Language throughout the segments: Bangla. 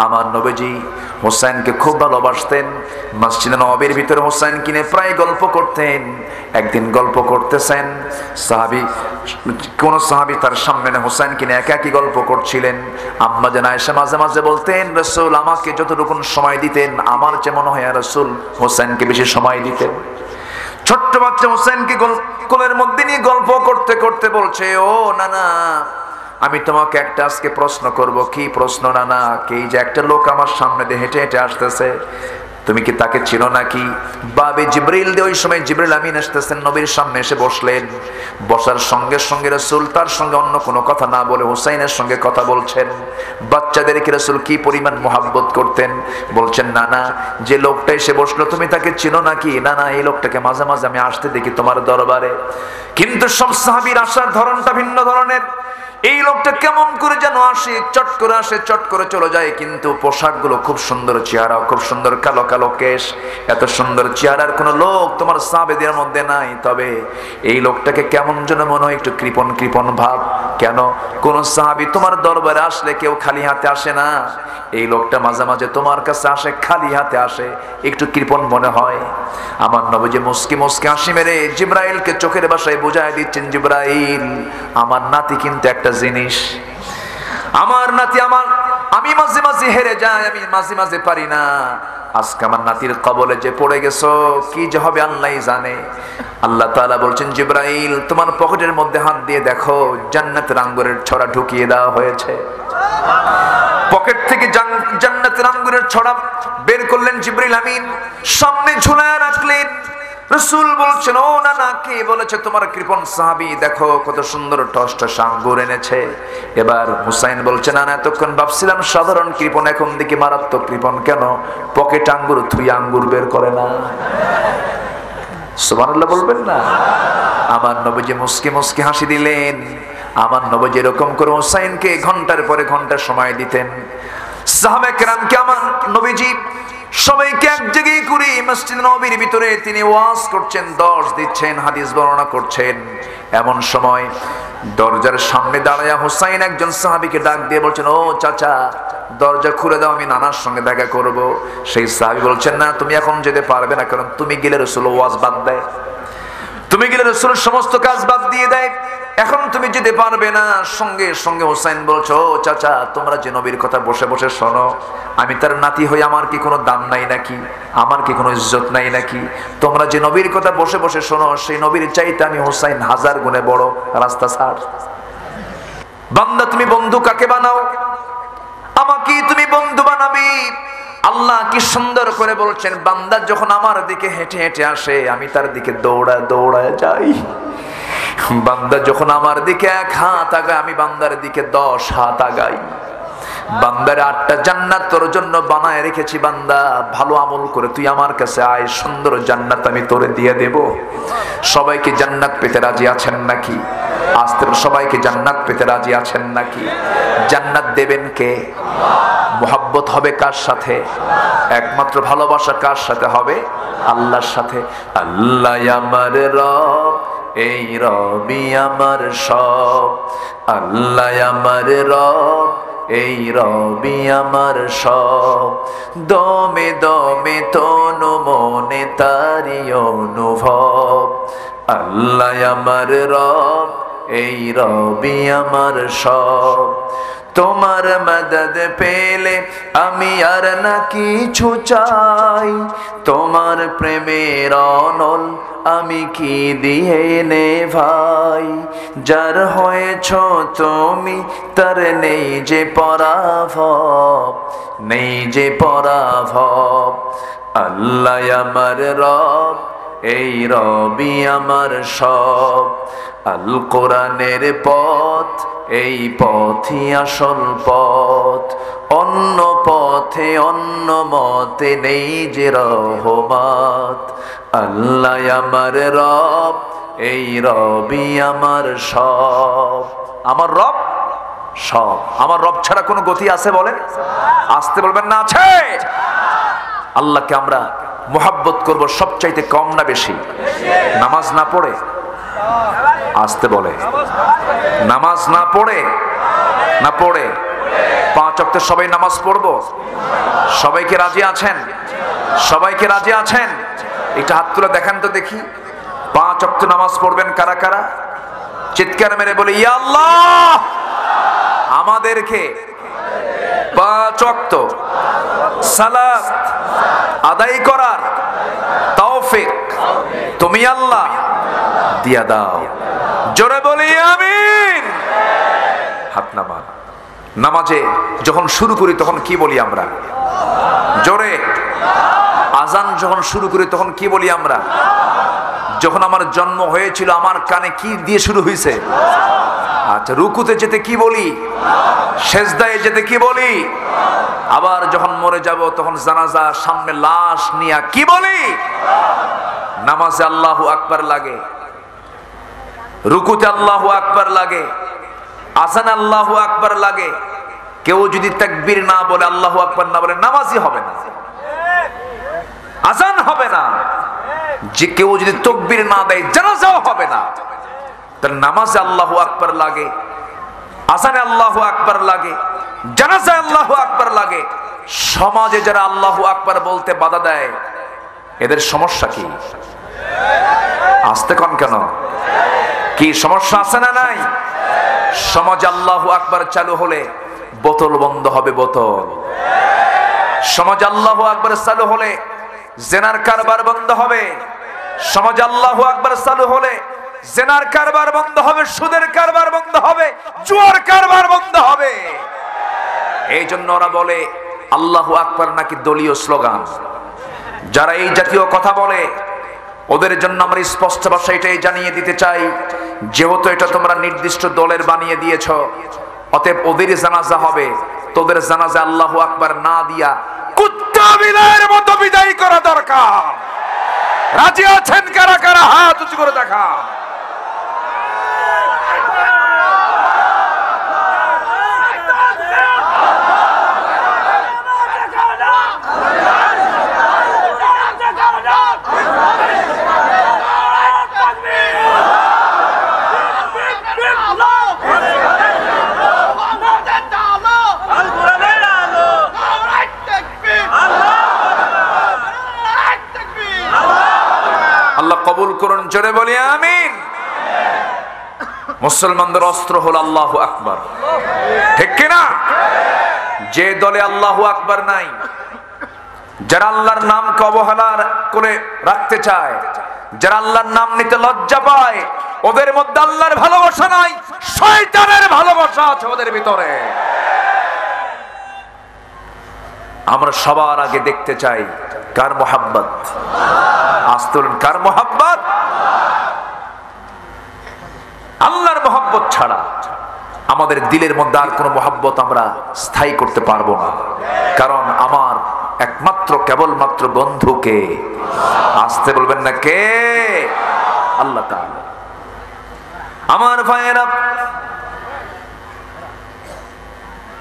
আমার নবীজি হোসেনকে খুব ভালোবাসতেন। মসজিদে নববীর ভিতরে হোসেনকে নিয়ে প্রায় গল্প করতেন। একদিন গল্প করতেছেন, কোন সাহাবী তার সামনে হোসেনকে নিয়ে একাকী গল্প করছিলেন। আম্মা জান আয়েশা মাঝে মাঝে বলতেন, রাসূল আমাকে যতটুকু সময় দিতেন আমার যে মনে হয় রাসূল হোসেনকে বেশি সময় দিতেন। ছোট্ট বাচ্চা হোসেনকে কোলের মধ্যে নিয়ে গল্প করতে করতে বলছে, ও নানা, আমি তোমাকে একটা আজকে প্রশ্ন করব। কি প্রশ্ন নানা? কি যে একটা লোক আমার সামনে দিয়ে হেঁটে হেঁটে আসতেছে, তুমি কি তাকে চিনো নাকি? বাবে জিবরিল দিয়ে ওই সময় জিবরিল আমিন আসতেছেন, নবীর সামনে এসে বসলেন। বসার সঙ্গে সঙ্গে রাসূল তার সঙ্গে অন্য কোনো কথা না বলে হুসাইনের সঙ্গে কথা বলছেন। বাচ্চাদেরকে রাসূল কি পরিমাণ মোহাব্বত করতেন। বলছেন, নানা, যে লোকটা এসে বসলো তুমি তাকে চিনো নাকি? না না, এই লোকটাকে মাঝে মাঝে আমি আসতে দেখি তোমার দরবারে। কিন্তু সব সাহাবীর আসার ধরনটা ভিন্ন ধরনের। এই লোকটা কেমন করে যেন আসে, চট করে আসে, চট করে চলে যায়, কিন্তু পোশাকগুলো খুব সুন্দর, চেহারা খুব সুন্দর, কালো কালো কেশ। এত সুন্দর চেহারার কোনো লোক তোমার সাহাবীদের মধ্যে নাই। তবে এই লোকটাকে কেমন যেন মনে হয় একটু কৃপণ কৃপণ ভাব। কেন? কোন সাহাবী তোমার দরবারে আসলে কেউ খালি হাতে আসে না। এই লোকটা মাঝে মাঝে তোমার কাছে আসে, খালি হাতে আসে, একটু কৃপণ মনে হয়। আমার নবীজি মুস্কি মুস্কি হাসি মেরে জিবরাইলকে চোখের ভাষায় বুঝায় দিচ্ছেন, জিবরাইল, আমার নাতি কিন্তু একটা জিনিস। আমার নাতি, আমি মাঝে মাঝে হেরে যাই, আমি মাঝে মাঝে পারি না। আজকে আমার নাতির কবলে যে পড়ে গেছো, কি যে হবে আল্লাহই জানে। আল্লাহ তাআলা বলছেন, জিবরাইল, তোমার পকেটের মধ্যে হাত দিয়ে দেখো, জান্নাতের আঙ্গুরের ছড়া ঢুকিয়ে দেওয়া হয়েছে। পকেট থেকে জান্নাতের আঙ্গুরের ছড়া বের করলেন জিবরিল আমিন, সামনে ঝুলায় রাখলেন। রাসূল বলছেন, ও নানা, কে বলেছে তোমার কৃপণ সাহাবী দেখো কত সুন্দর টস টস আঙ্গুর এনেছে। এবার হুসাইন বলছে, না না, এতক্ষণ ভাবছিলাম সাধারণ কৃপণ, এখন দেখি মারাত্মক কৃপণ। কেন? পকেট আঙ্গুর থুই আঙ্গুর বের করে না। সুবহানাল্লাহ বলবেন না? আমার নবীজি মুস্কি মুস্কি হাসি দিলেন। আমার নবীজি এরকম করে হুসাইনকে ঘন্টার পরে ঘন্টা সময় দিতেন। সাহাবায়ে কেরামকে আমার নবীজি সবাইকে এক জায়গায় করে মসজিদ নববীর ভিতরে তিনি ওয়াজ করছেন, দর্শ দিচ্ছেন, হাদিস বর্ণনা করছেন। এমন সময় দরজার সামনে দাঁড়ায়া হুসাইন একজন সাহাবীকে ডাক দিয়ে বলছেন, ও চাচা, দরজা খুলে দাও, আমি নানার সঙ্গে দেখা করব। সেই সাহাবী বলছেন, না, তুমি এখন যেতে পারবে না, কারণ তুমি গেলে রাসূল ওয়াজ বাদ দেয়, তুমি গেলে রাসূল সমস্ত কাজ বাদ দিয়ে দেয়, এখন তুমি যেতে পারবে না। সঙ্গে সঙ্গে হুসাইন বলছো, ও চাচা, তোমরা যে নবীর কথা বসে বসে শোনো, আমি তার নাতি হই, আমার কি কোনো দাম নাই নাকি? আমার কি কোনো ইজ্জত নাই নাকি? তোমরা যে নবীর কথা বসে বসে শোনো, সেই নবীর চাইতে আমি হুসাইন 1000 গুণে বড়। রাস্তা ছাড়। বান্দা, তুমি বন্ধু কাকে বানাও? আমাকে তুমি বন্ধু বানাবি। আল্লাহ কি সুন্দর করে বলছেন, বান্দা যখন আমার দিকে হেঁটে হেঁটে আসে, আমি তার দিকে দৌড়ায় দৌড়ায় যাই। বান্দা যখন আমার দিকে 1 হাত আগায়, আমি বান্দার দিকে 10 হাত আগাই। বান্দার 8টা জান্নাত তোর জন্য বানায় রেখেছি। বান্দা, ভালো আমল করে তুই আমার কাছে আয়, সুন্দর জান্নাত আমি তোরে দিয়ে দেব। সবাইকে জান্নাত পেতে রাজি আছেন নাকি? আজকে সবাইকে জান্নাত পেতে রাজি আছেন নাকি? জান্নাত দেবেন কে? মোহাব্বত হবে কার সাথে? একমাত্র ভালোবাসা কার সাথে হবে? আল্লাহর সাথে। আল্লাহ আমার রব, এই রবি আমার সব। আল্লাহ আমার রব, এই রবি আমার সব। দমে দমে তনু মনে তারি অনুভব। আল্লাহ আমার রব, এই রবি আমার সব। তোমার মদদ পেলে আমি আর না কিছু চাই, তোমার প্রেমের অনল আমি কি দিয়ে নে ভাই। যার হয়েছ তুমি তার নেই যে পরাভব, নেই যে পরাভব। আল্লাহ আমার রব, এই রবি আমার সব। আল কোরআনের পথ, এই পথই আসল পথ। অন্য পথে অন্য মতে নেই যে রহমত। আল্লাহ আমার রব, এই রবি আমার সব। আমার রব সব। আমার রব ছাড়া কোনো গতি আছে বলেন? আসতে বলবেন না আছে? আল্লাহকে আমরা মোহাব্বত করব সবচাইতে কম না বেশি? নামাজ না পড়ে, আসতে বলে, নামাজ না পড়ে, না পড়ে 5 ওয়াক্ত সবাই নামাজ পড়বো? সবাইকে রাজি আছেন? সবাইকে রাজি আছেন? এটা হাত তুলে দেখান তো দেখি। 5 ওয়াক্ত নামাজ পড়বেন কারা কারা? চিৎকার মেরে বলি ইয়া আল্লাহ, আমাদেরকে 5 ওয়াক্ত সালাত আদায় করার তৌফিক তুমি আল্লাহ দিয়া দাও। জোরে বলি আমিন। হাত নামান। নামাজে যখন শুরু করি তখন কি বলি আমরা? জোরে। আজান যখন শুরু করি তখন কি বলি আমরা? যখন আমার জন্ম হয়েছিল আমার কানে কি দিয়ে শুরু হয়েছে? আচ্ছা, রুকুতে যেতে কি বলি? সেজদায় যেতে কি বলি? আবার যখন মরে যাব তখন জানাজা সামনে লাশ নিয়ে কি বলি? নামাজে আল্লাহু আকবার লাগে, রুকুতে আল্লাহু আকবার লাগে, আজান আল্লাহু আকবার লাগে। কেউ যদি তাকবীর না বলে, আল্লাহু আকবার না বলে, নামাজই হবে না, আজান হবে না। যে কেউ যদি তাকবীর না দেয়, জানাজাও হবে না। তার নামাজে আল্লাহু আকবার লাগে, আজানে আল্লাহু আকবার লাগে, জানাজায় আল্লাহু আকবার লাগে। সমাজে যারা আল্লাহু আকবার বলতে বাধা দেয়, এদের সমস্যা কি? আসতে কন কেন? কি সমস্যা আছে না নাই? সমাজে আল্লাহু আকবার চালু হলে বোতল বন্ধ হবে, বোতল। সমাজে আল্লাহু আকবার চালু হলে জেনার কারবার বন্ধ হবে। সমাজে আল্লাহু আকবার চালু হলে জেনার কারবার বন্ধ হবে, সুদের কারবার বন্ধ হবে, জুয়ার কারবার বন্ধ হবে। এই জন্য ওরা বলে আল্লাহু আকবার নাকি দলীয় স্লোগান। যারা এই জাতীয় কথা বলে ওদের জন্য আমরা স্পষ্ট ভাষায় এটাই জানিয়ে দিতে চাই, যেহেতু এটা তোমরা নির্দিষ্ট দলের বানিয়ে দিয়েছ, অতএব ওদের জানাজা হবে, তোদের জানাজা আল্লাহু আকবার না দিয়া কুত্তা বিলাইয়ের মতো বিদায় করা দরকার। রাজি আছেন কারা কারা? হাত উঁচু করে দেখা। আল্লাহ কবুল করুন, জোরে বলি আমিন। মুসলমানদের অস্ত্র হলো আল্লাহু আকবার, ঠিক কিনা? যে দলে আল্লাহু আকবার নাই, যারা আল্লাহর নামকে অবহেলা করে রাখতে চায়, যারা আল্লাহর নাম নিতে লজ্জা পায়, ওদের মধ্যে আল্লাহর ভালোবাসা নাই, শয়তানের ভালোবাসা আছে ওদের ভিতরে। আমরা সবার আগে দেখতে চাই কার মোহাব্বত? আস্তরণ কার মোহাব্বত? আল্লাহর মোহাব্বত ছাড়া আমাদের দিলের মধ্যে আর কোনো মোহাব্বত আমরা স্থায়ী করতে পারবো না। কারণ আমার একমাত্র কেবলমাত্র বন্ধুকে, আসতে বলবেন না কে? আল্লাহ তাআলা। আমার ভাইয়েরা,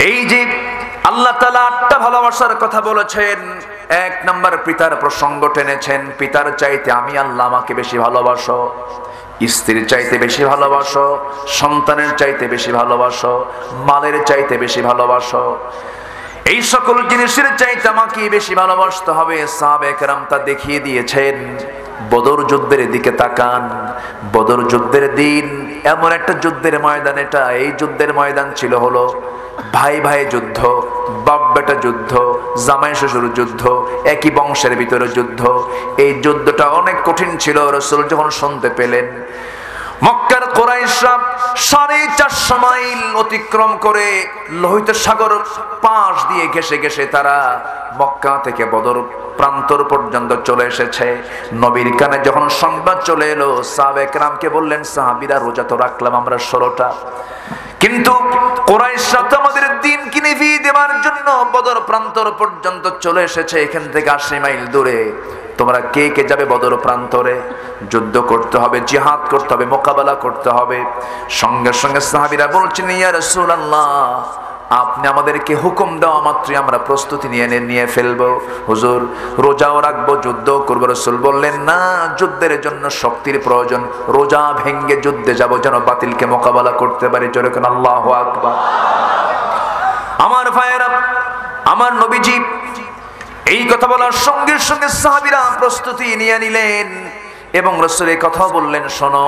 এই যে আল্লাহ তাআলা 8টা ভালোবাসার কথা বলেছেন, 1 নাম্বার পিতার প্রসঙ্গ টেনেছেন। পিতার চাইতে আমি আল্লাহ আমাকে বেশি ভালোবাসো, স্ত্রীর চাইতে বেশি ভালোবাসো, সন্তানের চাইতে বেশি ভালোবাসো, মালের চাইতে বেশি ভালোবাসো। এই সকল জিনিসের চাইতে আমাকে বেশি ভালোবাসতে হবে। সাহাবায়ে কেরাম তা দেখিয়ে দিয়েছেন। বদর যুদ্ধের দিকে তাকান। বদর যুদ্ধের দিন এমন একটা যুদ্ধের ময়দান, এটা এই যুদ্ধের ময়দান ছিল হলো ভাই ভাই যুদ্ধ, বাপ বেটা যুদ্ধ, জামাই শ্বশুর যুদ্ধ, একই বংশের ভিতরে যুদ্ধ। এই যুদ্ধটা অনেক কঠিন ছিল। রাসূল যখন শুনতে পেলেন মক্কার কুরাইশরা 450 মাইল অতিক্রম করে লোহিত সাগর পাশ দিয়ে ঘেঁষে ঘেঁষে তারা মক্কা থেকে বদর প্রান্তর পর্যন্ত চলে এসেছে। নবীর কানে যখন সংবাদ চলে এলো, সাহাবায়ে কেরামকে বললেন, সাহাবীরা রোজা তো রাখলাম আমরা 16টা, কিন্তু কুরাইশরা তো আমাদের দ্বীনকে নিভিয়ে দেওয়ার জন্য বদর প্রান্তর পর্যন্ত চলে এসেছে, এখান থেকে 80 মাইল দূরে। তোমরা কে কে যাবে বদর প্রান্তরে? যুদ্ধ করতে হবে, জিহাদ করতে হবে, মোকাবেলা করতে হবে। সঙ্গে সঙ্গে সাহাবীরা বলছেন, ইয়া রাসূলুল্লাহ, আপনি আমাদেরকে হুকুম দেওয়া মাত্রই আমরা প্রস্তুতি নিয়ে ফেলবো। হুজুর, রোজাও রাখবো, যুদ্ধ করবো। রাসূল বললেন, না, যুদ্ধের জন্য শক্তির প্রয়োজন। রোজা ভেঙ্গে যুদ্ধে যাব যেন বাতিলকে মোকাবেলা করতে পারি। জোরে কোন আল্লাহু আকবার। আমার ভাইয়েরা, আমার নবীজি এই কথা বলার সঙ্গে সঙ্গে সাহাবীরা প্রস্তুতি নিয়ে নিলেন এবং রাসূল এই কথা বললেন, শোনো,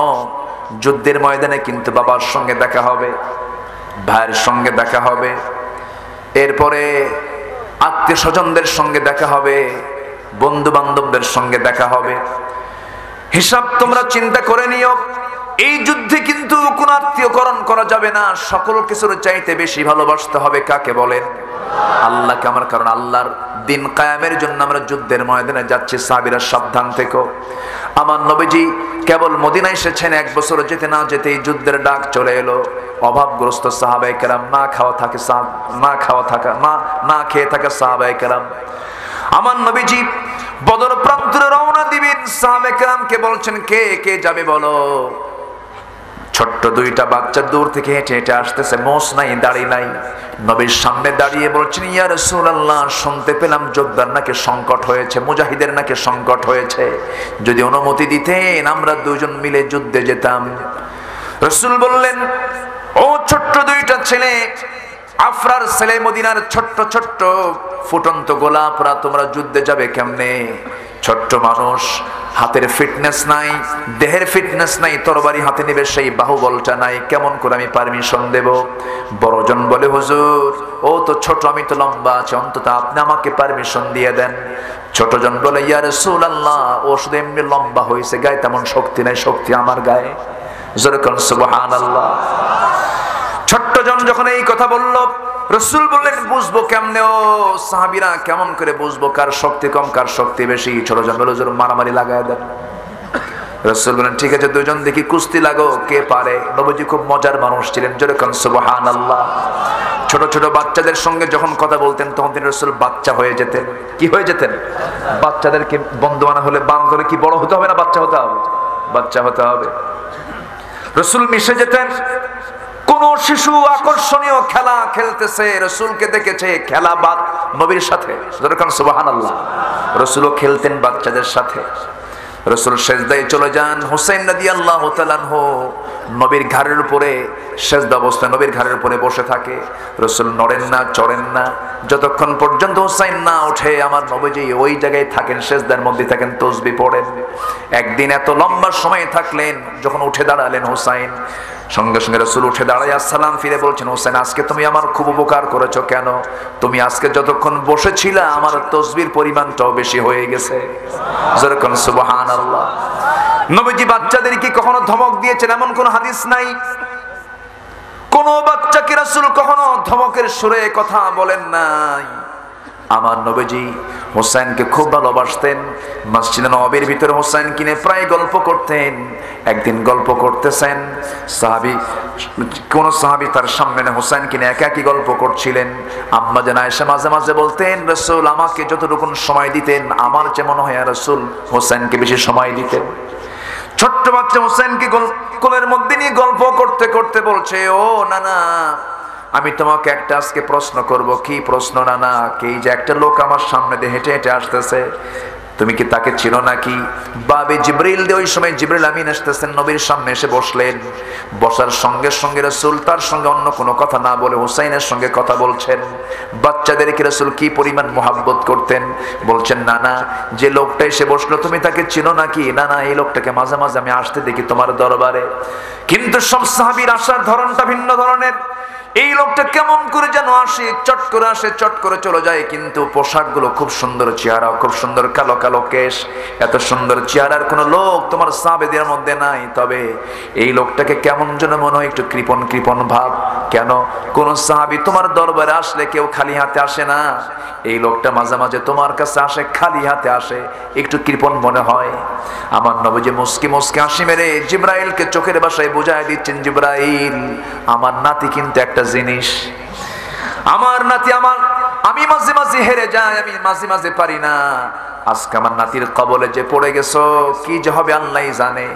যুদ্ধের ময়দানে কিন্তু বাবার সঙ্গে দেখা হবে, ভাইয়ের সঙ্গে দেখা হবে, এরপরে আত্মীয় স্বজনদের সঙ্গে দেখা হবে, বন্ধু বান্ধবদের সঙ্গে দেখা হবে। হিসাব তোমরা চিন্তা করে নিও, এই যুদ্ধে কিন্তু কোন আত্মীয়করণ করা যাবে না। সকল কিছুর চাইতে বেশি ভালোবাসতে হবে কাকে বলেন? আল্লাহকে। আমার কারণ আল্লাহর দিন কায়েমের জন্য আমরা যুদ্ধের ময়দানে যাচ্ছি। সাহাবীরা সাবধান থেকো। আমার নবীজি কেবল মদিনায় এসেছেন, 1 বছর যেতে না যেতেই যুদ্ধের ডাক চলে এলো। অভাবগ্রস্ত সাহাবায়ে কেরাম, না খেয়ে থাকা সাহাবায়ে কেরাম। আমার নবীজি বদর প্রান্তরে রওনা দিবেন, সাহাবায়ে কেরামকে বলছেন, কে কে যাবে বলো। ছোট্ট 2টা বাচ্চা দূর থেকে হেঁটে হেঁটে আসতেছে, মোষ নাই, দাড়ি নাই। নবীর সামনে দাঁড়িয়ে বলছেন, ইয়া রাসূলুল্লাহ, শুনতে পেলাম যোদ্ধার নাকি সংকট হয়েছে, মুজাহিদের নাকি সংকট হয়েছে, যদি অনুমতি দিতেন আমরা 2জন মিলে যুদ্ধে যেতাম। রাসূল বললেন, ও ছোট্ট 2টা ছেলে, আফরার ছেলে, মদিনার ছোট্ট ছোট্ট ফুটন্ত গোলাপরা, তোমরা যুদ্ধে যাবে কেমনে? ছোট্ট মানুষ, হাতের ফিটনেস নাই, দেহের ফিটনেস নাই, তরবারি হাতে নেবে সেই বাহুবলটা নাই, কেমন করে আমি পারমিশন দেব? বড়জন বলে, হুজুর ও তো ছোট, আমি তো লম্বা আছি, অন্তত আপনি আমাকে পারমিশন দিয়ে দেন। ছোটজন বলে, ইয়া রাসূলুল্লাহ, ও শুধু এমনি লম্বা হয়েছে, গায়ে তেমন শক্তি নাই, শক্তি আমার গায়ে। জোরে কোন সুবহানাল্লাহ। ছোট্টজন যখন এই কথা বলল, রাসূল বললেন, বুঝবো কেমনে? ও সাহাবীরা কেমন করে বুঝবো কার শক্তি কম কার শক্তি বেশি? ছোটজন বলল, হুজুর মারামারি লাগায় দেন। রাসূল বললেন, ঠিক আছে, 2জন দেখি কুস্তি লাগো, কে পারে? নবীজি খুব মজার মানুষ ছিলেন, জোরে কোন সুবহানাল্লাহ। ছোট ছোট বাচ্চাদের সঙ্গে যখন কথা বলতেন তখন তিনি রাসূল বাচ্চা হয়ে যেতেন। কি হয়ে যেতেন? বাচ্চাদেরকে বন্ধু বানা হলে বান্ধবী কি বড় হতে হবে না বাচ্চা হতে হবে? বাচ্চা হতে হবে। রাসূল মিশে যেতেন। কোন শিশু আকর্ষণীয় খেলা খেলতেছে, রাসূলকে দেখেছে, খেলা বাদ নবীর সাথে, সুবহানাল্লাহ। রাসূলও খেলতেন বাচ্চাদের সাথে। রাসূল সিজদায় চলে যান। হুসাইন রাদিয়াল্লাহু তাআলা আনহু নবীর ঘাড়ের উপরে সিজদা অবস্থায় নবীর ঘাড়ের উপরে বসে থাকে। রাসূল নড়েন না, চড়েন না, যতক্ষণ পর্যন্ত হুসাইন না ওঠে আমার নবীজি ওই জায়গায় থাকেন, সিজদার মধ্যে থাকেন, তাসবিহ পড়েন। একদিন এত লম্বা সময় থাকলেন, যখন উঠে দাঁড়ালেন হুসাইন, সঙ্গে সঙ্গে রাসূল উঠে দাঁড়ায় আসসালাম ফিরে বলছেন, হোসেন আজকে তুমি আমার খুব উপকার করেছো। কেন? তুমি আজকে যতক্ষণ বসেছিলা আমার তাসবিহর পরিমাণটাও বেশি হয়ে গেছে। যেরকম সুবহানাল্লাহ। নবীজি বাচ্চাদেরকে কখনো ধমক দিয়েছেন এমন কোন হাদিস নাই। কোন বাচ্চাকে রাসূল কখনো ধমকের সুরে কথা বলেন নাই। আমার নবীজি হোসেনকে খুব ভালোবাসতেন। মসজিদে নববীর ভিতরে হোসেনকে নিয়ে প্রায় গল্প করতেন। একদিন গল্প করতেছেন, কোন সাহাবী তার সামনে হোসেনকে নিয়ে একাকী গল্প করছিলেন। আম্মা জান আয়েশা মাঝে মাঝে বলতেন, রাসূল আমাকে যতটুকু সময় দিতেন আমার যে মনে হয় রাসূল হোসেনকে বেশি সময় দিতেন। ছোট্ট বাচ্চা হোসেনকে কোলের মধ্যে নিয়ে গল্প করতে করতে বলছে, ও নানা, আমি তোমাকে একটা আজকে প্রশ্ন করব। কি প্রশ্ন নানা? কি যে একটা লোক আমার সামনে দিয়ে হেঁটে হেঁটে আসতেছে, তুমি কি তাকে চিনো নাকি? বাবে জিবরিল দিয়ে ওই সময় জিবরিল আমিন আসতেছেন, নবীর সামনে এসে বসলেন। বসার সঙ্গে সঙ্গে রাসূল তার সঙ্গে অন্য কোনো কথা না বলে হুসাইনের সঙ্গে কথা বলছেন। বাচ্চাদেরকে রাসূল কি পরিমাণ মোহাব্বত করতেন। বলছেন, নানা, যে লোকটা এসে বসলো তুমি তাকে চিনো নাকি? না না, এই লোকটাকে মাঝে মাঝে আমি আসতে দেখি তোমার দরবারে, কিন্তু সব সাহাবীর আসার ধরনটা ভিন্ন ধরনের। এই লোকটা কেমন করে যেন আসে, চট করে আসে, চট করে চলে যায়, কিন্তু পোশাকগুলো খুব সুন্দর, চেহারা খুব সুন্দর, কালো কালো কেশ। এত সুন্দর চেহারার কোন লোক তোমার সাহাবীদের মধ্যে নাই। তবে এই লোকটাকে কেমন যেন মনে হয় একটু কৃপণ কৃপণ ভাব। কেন? কোন সাহাবী তোমার দরবারে আসলে কেউ খালি হাতে আসে না। এই লোকটা মাঝে মাঝে তোমার কাছে আসে, খালি হাতে আসে, একটু কৃপণ মনে হয়। আমার নবীজি মুস্কি মুস্কি হাসি মেরে জিবরাইলকে চোখের ভাষায় বুঝায় দিচ্ছেন, জিবরাইল, আমার নাতি কিন্তু একটা জিনিস, আমার নাতি, আমি মাঝে মাঝে হেরে যাই, আমি মাঝে মাঝে পারি না। আজকে আমার নাতির কবলে যে পড়ে গেছো, কি যে হবে আল্লাহই জানে।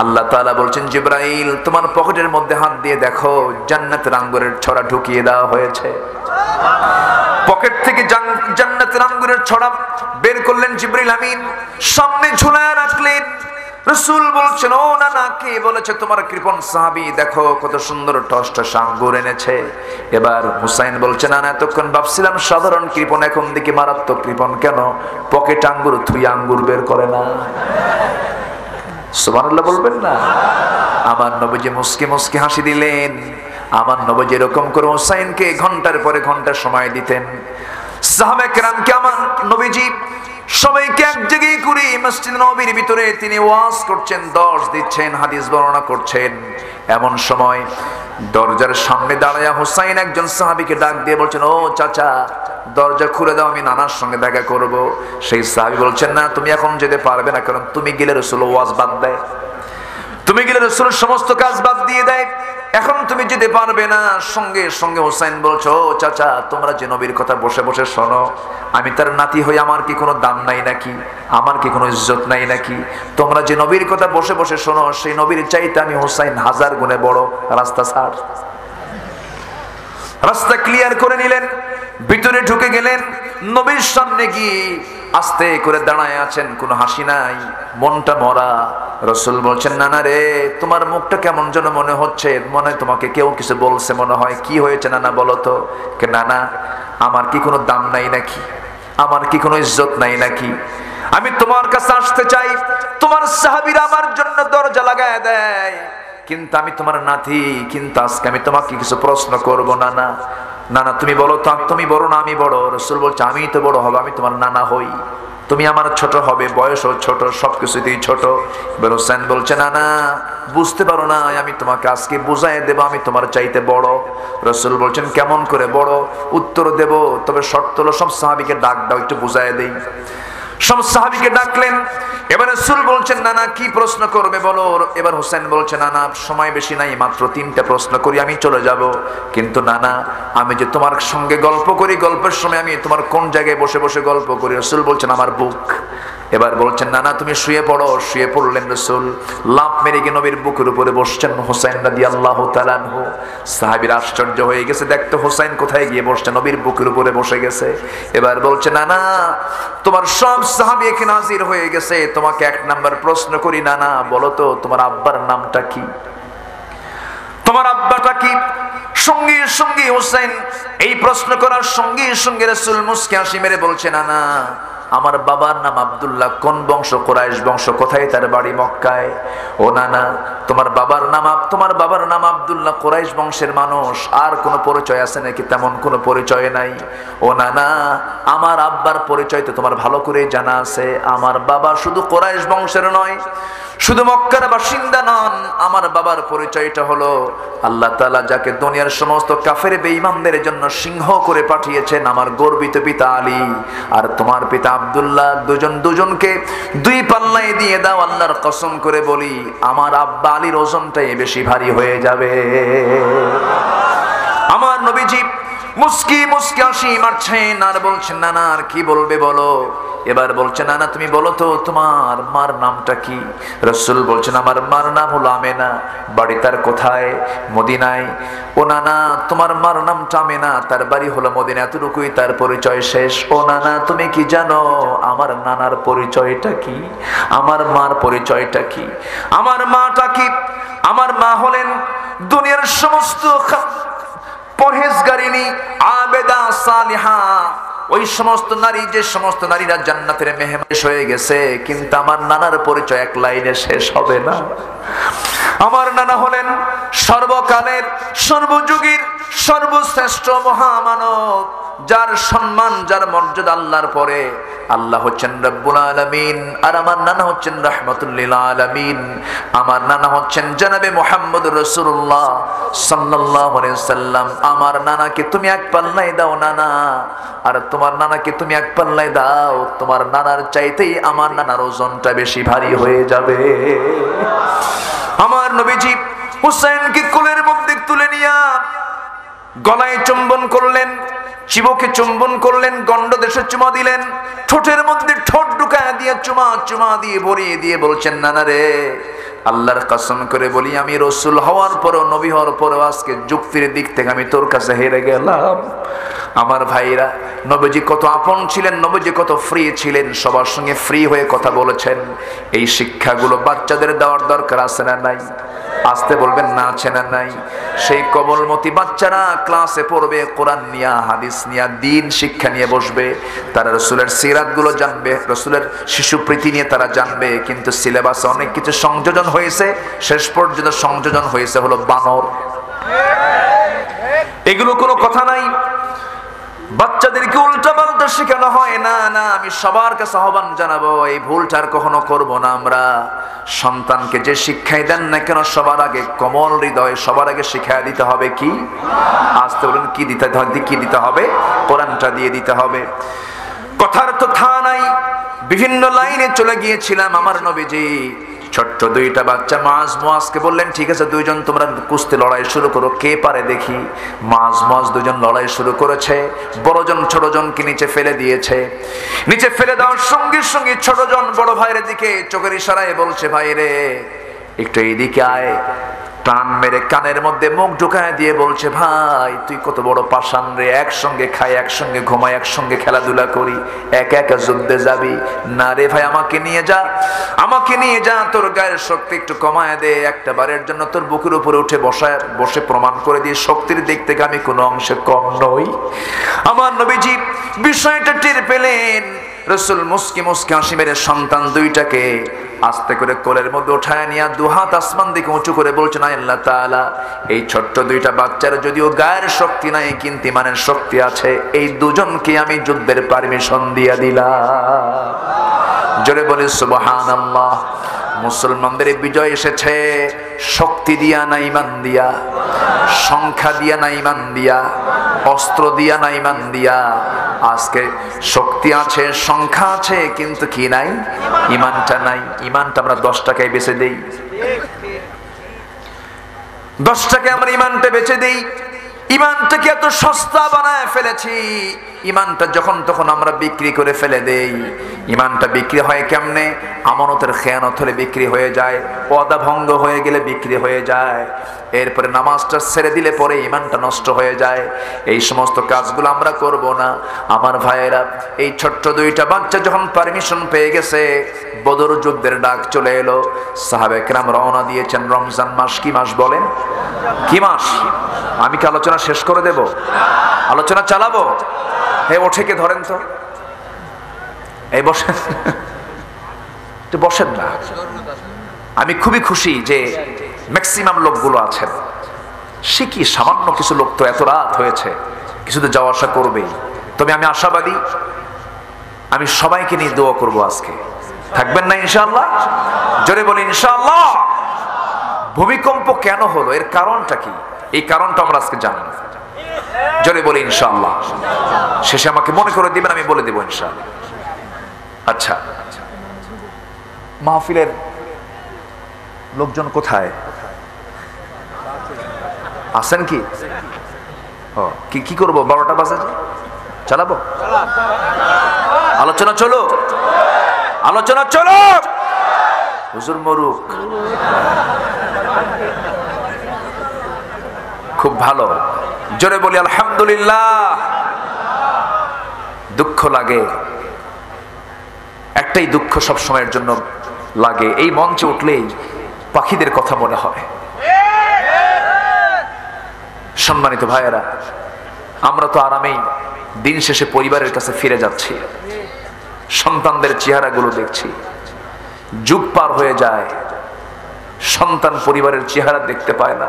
আল্লাহ তাআলা বলছেন, জিবরাইল, তোমার পকেটের মধ্যে হাত দিয়ে দেখো, জান্নাতের আঙ্গুরের ছড়া ঢুকিয়ে দেওয়া হয়েছে। পকেট থেকে জান্নাতের আঙ্গুরের ছড়া বের করলেন জিবরিল আমিন, সামনে ঝুলায় রাখলেন। রাসূল বলছেন, ও নানা, কে বলেছে তোমার কৃপণ সাহাবী? দেখো কত সুন্দর টসটস আঙ্গুর এনেছে। এবার হুসাইন বলছে, নানা, এতক্ষণ ভাবছিলাম সাধারণ কৃপণ, এখন দেখি মারাত্মক কৃপণ। কেন? পকেট আঙ্গুর থুই আঙ্গুর বের করে না। সুবহানাল্লাহ বলবেন না? আমার নবীজি মুস্কি মুস্কি হাসি দিলেন। আমার নবীজি এরকম করে হুসাইনকে ঘন্টার পরে ঘন্টা সময় দিতেন। সাহাবায়ে কেরামকে আমার নবীজি সবাইকে এক জায়গায় করে মসজিদ নববীর ভিতরে তিনি ওয়াজ করছেন, দর্শ দিচ্ছেন, হাদিস বর্ণনা করছেন। এমন সময় দরজার সামনে দাঁড়ায়া হুসাইন একজন সাহাবীকে ডাক দিয়ে বলছেন, ও চাচা, দরজা খুলে দাও, আমি নানার সঙ্গে দেখা করব। সেই সাহাবী বলছেন, না, তুমি এখন যেতে পারবে না, কারণ তুমি গেলে রাসূল ওয়াজ বাদ দেয়, তুমি গেলে রাসূল সমস্ত কাজ বাদ দিয়ে দেয়, এখন তুমি যেতে পারবে না। সঙ্গে সঙ্গে হুসাইন বলছো, ও চাচা, তোমরা যে নবীর কথা বসে বসে শোনো, আমি তার নাতি হই, আমার কি কোনো দাম নাই নাকি? আমার কি কোনো ইজ্জত নাই নাকি? তোমরা যে নবীর কথা বসে বসে শোনো, সেই নবীর চাইতে আমি হুসাইন 1000 গুণে বড়। রাস্তা ছাড়। রাস্তা ক্লিয়ার করে নিলেন, ভিতরে ঢুকে গেলেন। নবীর সামনে গিয়ে আস্তে করে দাঁড়ায় আছেন, কোনো হাসি নাই, মনটা মরা। রাসূল বলছেন, নানা রে, তোমার মুখটা কেমন যেন মনে হচ্ছে, মনে হয় তোমাকে কেউ কিছু বলছে মনে হয়। কি হয়েছে নানা, বলো তো? কে নানা, আমার কি কোনো দাম নাই নাকি? আমার কি কোনো ইজ্জত নাই নাকি? আমি তোমার কাছে আসতে চাই, তোমার সাহাবীরা আমার জন্য দরজা লাগায় দেয়, কিন্তু আমি তোমার নাতি, কিন্তু আজকে আমি তোমাকে কিছু প্রশ্ন করব। নানা, নানা তুমি বলো তো, তুমি বড় না আমি বড়? রাসূল বলছে, আমি তো বড় হব, আমি তোমার নানা হই, তুমি আমার ছোট হবে, বয়সও ছোট, সবকিছুতেই ছোট। এবার হুসাইন বলছে, নানা বুঝতে পারো না, আমি তোমাকে আজকে বুঝাই দেব আমি তোমার চাইতে বড়। রাসূল বলছেন, কেমন করে বড়? উত্তর দেব, তবে শর্ত হলো সব সাহাবীকে ডাক দাও, একটু বুঝাই দেই। সব সাহাবীকে ডাকলেন। এবার রাসূল বলছেন, নানা কি প্রশ্ন করবে বলো? এবার হুসাইন বলছে, নানা সময় বেশি নাই, মাত্র 3টা প্রশ্ন করি, আমি চলে যাব। কিন্তু নানা, আমি যে তোমার সঙ্গে গল্প করি, গল্পের সময় আমি তোমার কোন জায়গায় বসে বসে গল্প করি? রাসূল বলছেন, আমার বুক। এবার বলছেন, নানা তুমি শুয়ে পড়ো। শুয়ে পড়লেন রাসূল, লাফ মেরে গিয়ে নবীর বুকের উপরে বসছেন হুসাইন রাদিয়াল্লাহু তাআলা আনহু। সাহাবীরা আশ্চর্য হয়ে গেছে, দেখতে হুসাইন কোথায় গিয়ে বসছে, নবীর বুকের উপরে বসে গেছে। এবার বলছে, নানা তোমার সব সাহাবী এখানে হাজির হয়ে গেছে, তোমাকে 1 নাম্বার প্রশ্ন করি। নানা বলো তো, তোমার আব্বার নামটা কি? তোমার আব্বাটা কি? সঙ্গে সঙ্গে হুসাইন এই প্রশ্ন করার সঙ্গে সঙ্গে রাসূল মুস্কি হাসি মেরে বলছে, নানা আমার বাবার নাম আব্দুল্লাহ। কোন বংশ? কুরাইশ বংশ। কোথায় তার বাড়ি? মক্কায়। ও নানা, তোমার বাবার নাম আব্দুল্লাহ, কুরাইশ বংশের মানুষ। আর কোনো পরিচয় আছে নাকি? তেমন কোনো পরিচয় নাই। ও নানা, আমার আব্বার পরিচয় তো তোমার ভালো করে জানা আছে। আমার বাবা শুধু কুরাইশ বংশের নয়, শুধু মক্কার বাসিন্দা নন, আমার বাবার পরিচয়টা হলো আল্লাহ তাআলা যাকে দুনিয়ার সমস্ত কাফের বেঈমানদের জন্য সিংহ করে পাঠিয়েছেন, আমার গর্বিত পিতা আলী আর তোমার পিতা আব্দুল্লাহ। দুজনকে 2 পাল্লায় দিয়ে দাও, আল্লাহর কসম করে বলি আমার আব্বা আলীর ওজনটাই বেশি ভারী হয়ে যাবে। আমার নবীজি মুস্কি মুস্কি হাসি মারছেন আর বলছেন, নানা আর কি বলবে বলো? এবার বলছেন, নানা তুমি বলো তো তোমার মার নামটা কি? রাসূল বলছেন, আমার মার নাম হলো আমেনা। বাড়ি তার কোথায়? মদিনায়। ও নানা, তোমার মার নামটা আমেনা, তার বাড়ি হলো মদিনা, এতটুকুই তার পরিচয় শেষ। ও নানা, তুমি কি জানো আমার নানার পরিচয়টা কি? আমার মার পরিচয়টা কি? আমার মাটা কি? আমার মা হলেন দুনিয়ার সমস্ত পরহেজগারিনী, আবেদা, সালিহা, ওই সমস্ত নারী, যে সমস্ত নারীরা জান্নাতের মেহমান হয়ে গেছে। কিন্তু আমার নানার পরিচয় 1 লাইনে শেষ হবে না। আমার নানা হলেন সর্বকালের, সর্বযুগের সর্বশ্রেষ্ঠ মহামানব, যার সম্মান, যার মর্যাদা আল্লাহর পরে আল্লাহ হচ্ছেন রব্বুল আলামিন, আর আমার নানা হচ্ছেন রাহমাতুল লিল আলামিন। আমার নানা হচ্ছেন জনাবে মুহাম্মদুর রাসূলুল্লাহ সাল্লাল্লাহু আলাইহি সাল্লাম। আমার নানাকে তুমি 1 পাল্লায় দাও নানা, আর তোমার নানাকে তুমি 1 পাল্লায় দাও, তোমার নানার চাইতেই আমার নানার ওজনটা বেশি ভারী হয়ে যাবে। আমার নবীজি হুসাইনকে কোলের মধ্যে তুলে নিয়া গলায় চুম্বন করলেন, চিবুকে চুম্বন করলেন, গন্ডদেশে চুমা দিলেন, ঠোঁটের মধ্যে ঠোঁট ঢুকায় দিয়ে চুমা দিয়ে ভরিয়ে দিয়ে বলছেন, নানা রে, আল্লাহর কসম করে বলি আমি রাসূল হওয়ার পরও, নবী হওয়ার পরও আজকে যুক্তির দিক থেকে আমি তোর কাছে হেরে গেলাম। আমার ভাইরা, নবীজি কত আপন ছিলেন, নবীজি কত ফ্রি ছিলেন, সবার সঙ্গে ফ্রি হয়ে কথা বলেছেন। এই শিক্ষাগুলো বাচ্চাদের দেওয়ার দরকার আছে না নাই? আসতে বলবেন না, আছে না নাই? সেই কোমলমতি বাচ্চারা ক্লাসে পড়বে, কোরআন নিয়ে, হাদিস নিয়ে, দ্বীন শিক্ষা নিয়ে বসবে। তারা রাসূলের সিরাত গুলো জানবে, রাসূলের শিশুপ্রীতি নিয়ে তারা জানবে। কিন্তু সিলেবাসে অনেক কিছু সংযোজন হয়েছে, শেষ পর্যন্ত সংযোজন হয়েছে হলো বানর। এগুলো কোনো কথা নাই। বাচ্চাদেরকে উল্টা পাল্টা শেখানো হয় না। না, আমি সবার কাছে আহ্বান জানাবো, এই ভুলটা আর কখনো করব না আমরা। সন্তানকে যে শিক্ষাই দেন না কেন, সবার আগে কোমল হৃদয়, সবার আগে শিক্ষা দিতে হবে কি? আসতে বলুন, কি দিতে হবে? কি দিতে হবে? কোরআনটা দিয়ে দিতে হবে। কথার তো থা নাই, বিভিন্ন লাইনে চলে গিয়েছিলাম। আমার নবীজি ছোট্ট দুইটা বাচ্চা মুআজকে বললেন, ঠিক আছে দুইজন তোমরা কুস্তি লড়াই শুরু করো, কে পারে দেখি। মুআজ দুজন লড়াই শুরু করেছে। বড়জন ছোটজনকে নিচে ফেলে দিয়েছে। নিচে ফেলে দেওয়ার সঙ্গে সঙ্গে ছোটজন বড় ভাইয়ের দিকে চোখের ইশারায় বলছে, ভাইরে একটু এইদিকে আয়। টান মেরে কানের মধ্যে মুখ ঢুকায় দিয়ে বলছে, ভাই তুই কত বড় পাষাণ রে, একসঙ্গে খাই, একসঙ্গে ঘুমাই, একসঙ্গে খেলাধুলা করি, একা একা যুদ্ধে যাবি না রে ভাই, আমাকে নিয়ে যা, আমাকে নিয়ে যা, তোর গায়ের শক্তি একটু কমায় দে, একটা বারের জন্য তোর বুকের উপরে উঠে বসে প্রমাণ করে দিয়ে শক্তির দিক থেকে আমি কোনো অংশে কম নই। আমার নবীজি বিষয়টা টের পেলেন। রাসূল মুস্কি মুস্কি হাসি মেরে সন্তান দুইটাকে আস্তে করে কোলের মধ্যে উঠায় নিয়ে দুহাত আসমান দিকে উঁচু করে বলছেন, আল্লাহ তাআলা এই ছোট্ট দুইটা বাচ্চার যদিও গায়ের শক্তি নাই, কিন্তু ইমানের শক্তি আছে, এই দুজনকে আমি যুদ্ধের পারমিশন দিয়ে দিলাম। জোরে বলি সুবহানাল্লাহ। মুসলমানদের বিজয় এসেছে শক্তি দিয়া না ইমান দিয়া, সংখ্যা দিয়া না ইমান দিয়া, অস্ত্র দিয়া না ইমান দিয়া। আজকে শক্তি আছে, সংখ্যা আছে, কিন্তু কি নাই? ইমানটা নাই। ইমানটা আমরা 10 টাকায় বেচে দেই, 10 টাকায় আমরা ইমানটা বেচে দেই। ইমানটাকে এত সস্তা বানায় ফেলেছি, ইমানটা যখন তখন আমরা বিক্রি করে ফেলে দেই। ইমানটা বিক্রি হয় কেমনে? আমানতের খেয়ানত হলে বিক্রি হয়ে যায়, ওয়াদা ভঙ্গ হয়ে গেলে বিক্রি হয়ে যায়, এরপরে নামাজটা ছেড়ে দিলে পরে ইমানটা নষ্ট হয়ে যায়। এই সমস্ত কাজগুলো আমরা করব না। আমার ভাইয়েরা, এই ছোট্ট দুইটা বাচ্চা যখন পারমিশন পেয়ে গেছে, বদর যুদ্ধের ডাক চলে এলো। সাহাবে কেরাম রওনা দিয়েছেন। রমজান মাস কি মাস বলেন? কি মাস? আমি কি আলোচনা শেষ করে দেব? আলোচনা চালাবো? হে ওঠে কে ধরেন তো, এই বসেন, বসেন না। আমি খুবই খুশি যে ম্যাক্সিমাম লোকগুলো আছেন। সে কি সামান্য কিছু লোক তো এত রাত হয়েছে, কিছু তো যাওয়া আসা করবেই। তবে আমি আশাবাদী, আমি সবাইকে নিয়ে দোয়া করব আজকে। থাকবেন না ইনশাআল্লাহ? জোরে বলি ইনশাআল্লাহ। ভূমিকম্প কেন হলো, এর কারণটা কি? এই কারণটা আমরা আজকে জানব। জোরে বলি ইনশাআল্লাহ। শেষে আমাকে মনে করে দিবেন, আমি বলে দেব ইনশাআল্লাহ। আচ্ছা, মাহফিলের লোকজন কোথায় আছেন? কি কি করবো? 12টা বাজে চালাবো? আলোচনা চলো, আলোচনা চলো। হুজুর মরুক, খুব ভালো। জোরে বলি আলহামদুলিল্লাহ। দুঃখ লাগে, একটাই দুঃখ সব সময়ের জন্য লাগে, এই মঞ্চে উঠলেই পাখিদের কথা মনে হয়। সম্মানিত ভাইয়েরা, আমরা তো আরামেই দিন শেষে পরিবারের কাছে ফিরে যাচ্ছি, সন্তানদের চেহারাগুলো দেখছি। যুগ পার হয়ে যায়, সন্তান পরিবারের চেহারা দেখতে পায় না।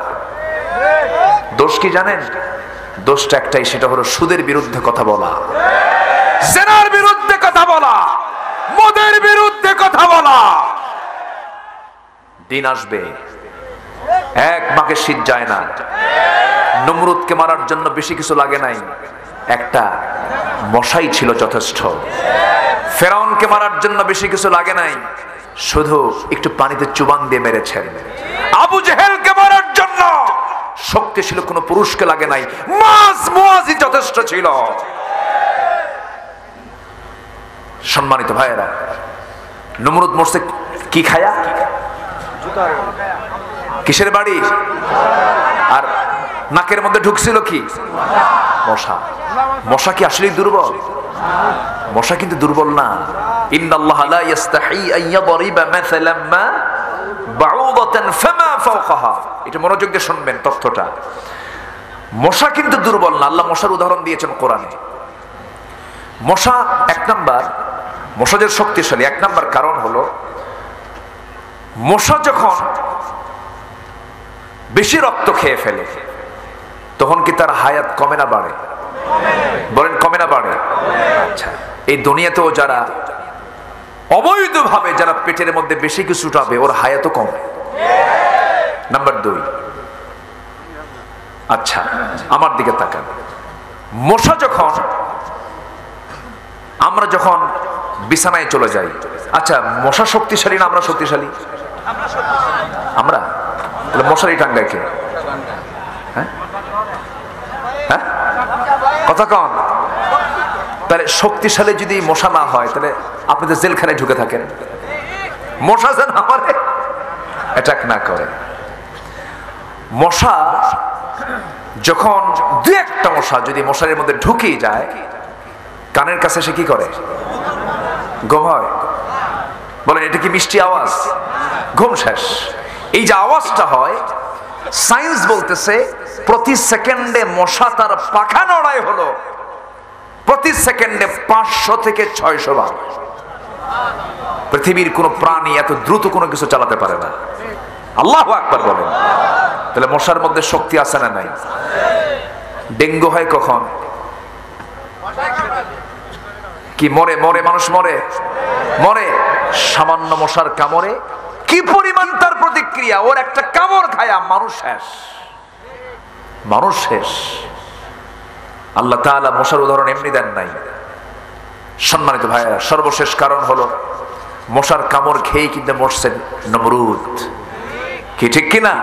দোষ কি জানেন? দোষটা একটাই, সেটা হলো সুদের বিরুদ্ধে কথা বলা, জেনার বিরুদ্ধে কথা বলা, মদের বিরুদ্ধে কথা বলা। দিন আসবে, এক মাকে শীত যায় না। নমরুদকে মারার জন্য বেশি কিছু লাগে নাই, একটা মশাই ছিল যথেষ্ট। ফেরাউনকে মারার জন্য বেশি কিছু লাগে নাই, শুধু একটু পানিতে চুবান দিয়ে মেরেছেন। আবু জেহেলকে মারার জন্য শক্তিশালী কোনো পুরুষকে লাগে নাই, মুআজই যথেষ্ট ছিল। সম্মানিত ভাইয়েরা, নমরুদ মরছে কি খায়া? কিসের বাড়ি? আর নাকের মধ্যে ঢুকছিল কি? মশা। মশা কি আসলে দুর্বল? মশা কিন্তু দুর্বল না। ইন্নাল্লাহা লা ইস্তাহি আন ইয়াদরিবা মাসালাম মা বাউদাতান ফামা ফাওকাহা। এটা মনোযোগ দিয়ে শুনবেন তথ্যটা। মশা কিন্তু দুর্বল না। আল্লাহ মশার উদাহরণ দিয়েছেন কোরআনে। মশা এক নাম্বার, মশা যে শক্তিশালী এক নাম্বার কারণ হলো মশা যখন বেশি রক্ত খেয়ে ফেলে তখন কি তার হায়াত কমে না বাড়ে? বলেন কমে না বাড়ে? আচ্ছা, এই দুনিয়াতেও যারা অবৈধভাবে যারা পেটের মধ্যে বেশি কিছু উঠাবে ওর হায়াতও কমে। নাম্বার 2, আচ্ছা আমার দিকে তাকান। মশা যখন আমরা যখন বিছানায় চলে যাই, আচ্ছা মশা শক্তিশালী না আমরা শক্তিশালী? আমরা মশারি টাঙ্গায় কে? হ্যাঁ হ্যাঁ কথা কন। তাহলে শক্তিশালী যদি মশা না হয় তাহলে আপনি তো জেলখানায় ঢুকে থাকেন। মশা যেন আমারে অ্যাটাক না করে। মশা যখন দু একটা মশা যদি মশারির মধ্যে ঢুকে যায় কানের কাছে সে কি করে? ঘুম হয়। বলেন এটা কি মিষ্টি আওয়াজ? ঘুম শেষ। এই যে আওয়াজটা হয় সায়েন্স বলতেছে প্রতি সেকেন্ডে মশা তার পাখা নড়ায় হলো প্রতি সেকেন্ডে 500 থেকে 600 বার। পৃথিবীর কোন প্রাণী এত দ্রুত কোনো কিছু চালাতে পারে না। আল্লাহু আকবার বলেন। তাহলে মশার মধ্যে শক্তি আছে না নাই? ডেঙ্গু হয় কখন? কি মরে মরে মানুষ মরে মরে সামান্য মশার কামড়ে। কি পরিমাণ তার প্রতিক্রিয়া! ওর একটা কামড় খায়া মানুষ শেষ, মানুষ শেষ। আল্লাহ তাআলা মশার উদাহরণ এমনি দেন নাই। সম্মানিত ভাইরা, সর্বশেষ কারণ হলো মশার কামড় খেয়ে কিন্তু মরছেন নমরুদ। কি ঠিক কিনা?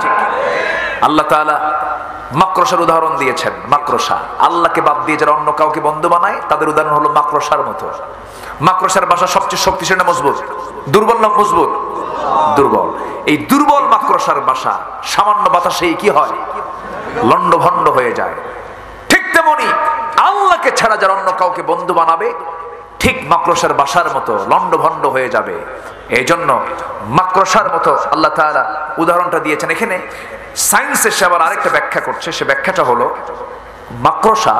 আল্লাহ তাআলা মাকড়সার উদাহরণ দিয়েছেন। মাকড়সা আল্লাহকে বাদ দিয়ে যারা অন্য কাউকে বন্ধু বানায় তাদের উদাহরণ হলো মাকড়সার মতো। মাকড়সার বাসা সবচেয়ে শক্তিশালী না মজবুত? দুর্বল না মজবুত? দুর্বল। এই দুর্বল মাকড়সার বাসা সামান্য বাতাসেই কি হয়? লন্ডভন্ড হয়ে যায়। ঠিক তেমনি আল্লাহকে ছাড়া যারা অন্য কাউকে বন্ধু বানাবে ঠিক মাকড়সার বাসার মতো লন্ডভন্ড হয়ে যাবে। এই জন্য মাকড়সার মতো আল্লাহ তাআলা উদাহরণটা দিয়েছেন। এখানে সায়েন্স এসে আবার আরেকটা ব্যাখ্যা করছে। সে ব্যাখ্যাটা হলো মাকড়সা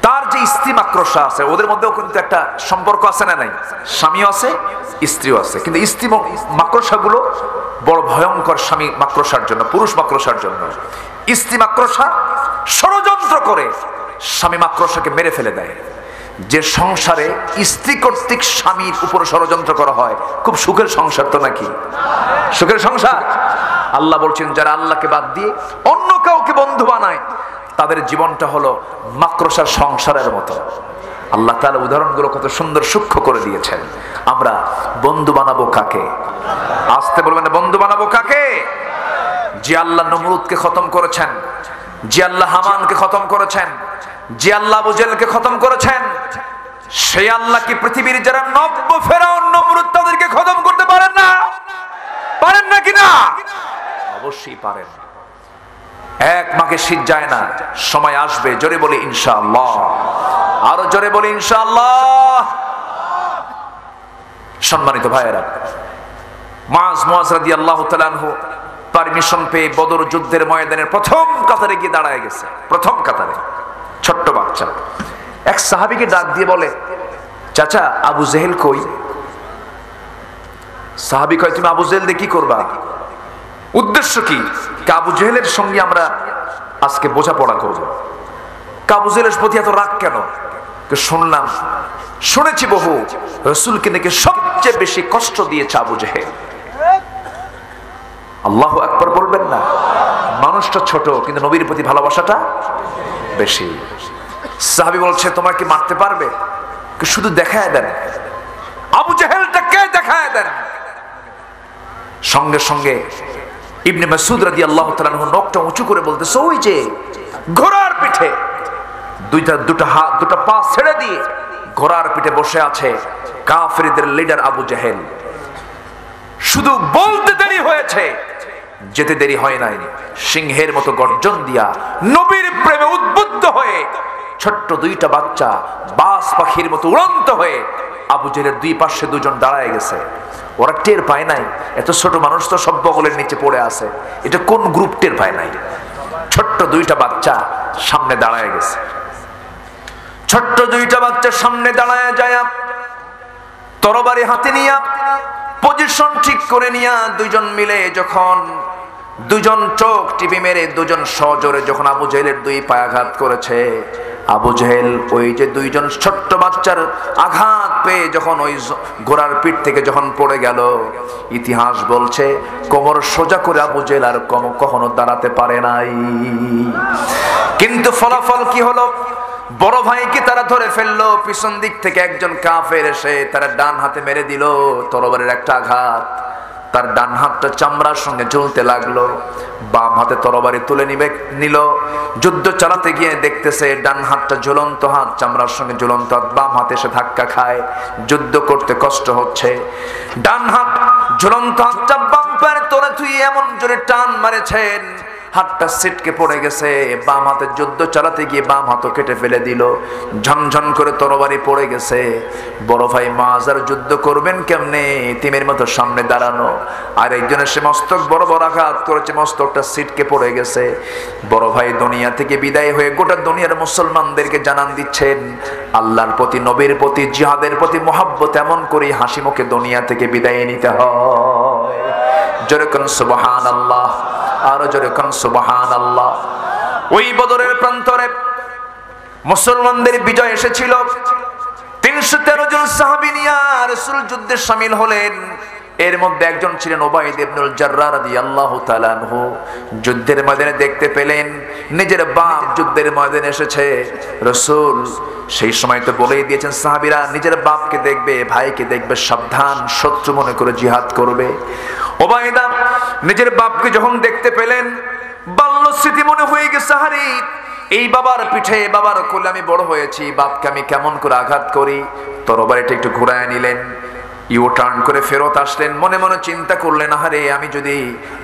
তার যে স্ত্রী মাকড়সা আছে ওদের মধ্যেও কিন্তু একটা সম্পর্ক আছে না নাই? স্বামীও আছে স্ত্রীও আছে। কিন্তু স্ত্রী মাকড়সাগুলো বড় ভয়ঙ্কর স্বামী মাকড়সার জন্য, পুরুষ মাকড়সার জন্য। স্ত্রী মাকড়সা ষড়যন্ত্র করে স্বামী মাকড়সাকে মেরে ফেলে দেয়। যে সংসারে স্ত্রী কর্তৃক স্বামীর উপর ষড়যন্ত্র করা হয় খুব সুখের সংসার তো নাকি? সুখের সংসার? আল্লাহ বলছেন যারা আল্লাহকে বাদ দিয়ে অন্য কাউকে বন্ধু বানায় তাদের জীবনটা হলো মাকড়সার সংসারের মতো। আল্লাহ তাআলা উদাহরণগুলো কত সুন্দর সূক্ষ্ম করে দিয়েছেন। আমরা বন্ধু বানাবো কাকে? আসতে বলবেন বন্ধু বানাবো কাকে? যে আল্লাহ নমরুদকে খতম করেছেন, যে আল্লাহ হামানকে খতম করেছেন, যে আল্লাহ আবু জেহেলকে খতম করেছেন, সেই আল্লাহ কি পৃথিবীর যারা নব্য ফেরাউন নমরুদ তাদেরকে খতম করতে পারেন না? পারেন না কিনা? অবশ্যই পারেন। এক মাকে শীত যায় না, সময় আসবে। জোরে বলি ইনশাআল্লাহ। আরো জোরে বলি ইনশাআল্লাহ। সম্মানিত ভাইয়েরা, মুআজ রাদিয়াল্লাহু তাআলা আনহু পারমিশন পেয়ে বদর যুদ্ধের ময়দানের প্রথম কাতারে গিয়ে দাঁড়ায় গেছে। প্রথম কাতারে ছোট্ট বাচ্চা এক সাহাবীকে ডাক দিয়ে বলে, চাচা আবু জেহেল কই? সাহাবী কয়, তুমি আবু জেহেল দিয়ে কি করবা? উদ্দেশ্য কি? আবু জেহেলের সঙ্গে আমরা আজকে বোঝাপড়া করব। আবু জেহেলের প্রতি এত রাগ কেন? শুনলাম, শুনেছি বহু রাসূলকে নাকি সবচেয়ে বেশি কষ্ট দিয়েছে আবু জেহেল। আল্লাহু আকবার বলবেন না? মানুষটা ছোট কিন্তু নবীর প্রতি ভালোবাসাটা বেশি। সাহাবী বলছে, তোমাকে মারতে পারবে? শুধু দেখায় দেন। আবু জেহেলটাকে দেখায় দেন। সঙ্গে সঙ্গে ইবনে মাসউদ রাদিয়াল্লাহু তাআলা আনহু নখটা উঁচু করে বলতেছে, ওই যে ঘোড়ার পিঠে দুটা পা ছেড়ে দিয়ে ঘোড়ার পিঠে বসে আছে কাফিরদের লিডার আবু জেহেল। শুধু বলতে দেরি হয়েছে, যেতে দেরি হয় নাই, সিংহের মতো গর্জন দিয়া নবীর প্রেমে উদ্বুদ্ধ হয়ে ছোট্ট দুইটা বাচ্চা বাস পাখির মতো উড়ন্ত হয়ে আবু জেহেলের দুই পাশে দুজন দাঁড়ায় গেছে। ওরা টের পায় নাই এত ছোট মানুষ তো সব বগলের নিচে পড়ে আছে, এটা কোন গ্রুপ টের পায় নাই। ছোট্ট দুইটা বাচ্চা সামনে দাঁড়ায় গেছে। ছোট্ট দুইটা বাচ্চা সামনে দাঁড়ায় যায়, তরবারি হাতে নিয়া পজিশন ঠিক করে নিয়া দুইজন মিলে যখন দুজন চোখ টিপি মেরে দুজন সজোরে যখন আবু জেহেলের দুই পায়ে আঘাত করেছে, আবু জেহেল ওই যে দুইজন ছোট্ট বাচ্চার আঘাত পেয়ে যখন ওই ঘোড়ার পিঠ থেকে যখন পড়ে গেল, ইতিহাস বলছে কোমর সোজা করে আবু জেহেল আর কখনো দাঁড়াতে পারে নাই। কিন্তু ফলাফল কি হলো? বড় ভাইকে তারা ধরে ফেললো, পিছন দিক থেকে একজন কাফের এসে তারা ডান হাতে মেরে দিল তরবারির একটা আঘাত। তার ডান হাতটা চামড়ার সঙ্গে ঝুলতে লাগলো, বাম হাতে তরবারি তুলে নিল। যুদ্ধ চালাতে গিয়ে দেখতেছে ডান হাতটা ঝুলন্ত হাত, চামড়ার সঙ্গে ঝুলন্ত হাত, বাম হাতে এসে ধাক্কা খায়, যুদ্ধ করতে কষ্ট হচ্ছে। ডান হাত ঝুলন্ত হাতটা বাম পায়ের তলে তুই এমন জোরে টান মারেছেন, হাতটা ছিটকে পড়ে গেছে। বাম হাতে যুদ্ধ চালাতে গিয়ে বাম হাতও কেটে ফেলে দিল, ঝনঝন করে তরবারি পড়ে গেছে। বড় ভাই মাজার যুদ্ধ করবেন কেমনে, তিমের মতো সামনে দাঁড়ানো, আর একজনের সে মস্তক বড় বড় আঘাত করেছে, মস্তকটা ছিটকে পড়ে গেছে। বড় ভাই দুনিয়া থেকে বিদায় হয়ে গোটা দুনিয়ার মুসলমানদেরকে জানান দিচ্ছেন আল্লাহর প্রতি, নবীর প্রতি, জিহাদের প্রতি মহব্বত এমন করে হাসি মুখে দুনিয়া থেকে বিদায় নিতে হয়। জোরে কোন সুবহানাল্লাহ, আরো জোরে কোন সুবহানাল্লাহ। ওই বদরের প্রান্তরে মুসলমানদের বিজয় এসেছিল। 313 জন সাহাবী নিয়ে রাসূল যুদ্ধে শামিল হলেন। এর মধ্যে একজন ছিলেন উবাইদ ইবনুল জাররাহ রাদিয়াল্লাহু তাআলা আনহু। যুদ্ধের ময়দানে দেখতে পেলেন নিজের বাপ যুদ্ধের ময়দানে এসেছে। রাসূল সেই সময় তো বলেই দিয়েছেন সাহাবীরা নিজের বাপকে দেখবে, ভাইকে দেখবে, সাবধান, শত্রু মনে করে জিহাদ করবে। উবাইদা নিজের বাপকে যখন দেখতে পেলেন, বাল্য স্মৃতি মনে হয়ে গেছে, হারি এই বাবার পিঠে, বাবার কোলে আমি বড় হয়েছি, বাপকে আমি কেমন করে আঘাত করি। তরবারিটা একটু ঘুরায় নিলেন, ইউ টার্ন করে ফেরত আসলেন। মনে মনে চিন্তা করলেন, আহারে আমি যদি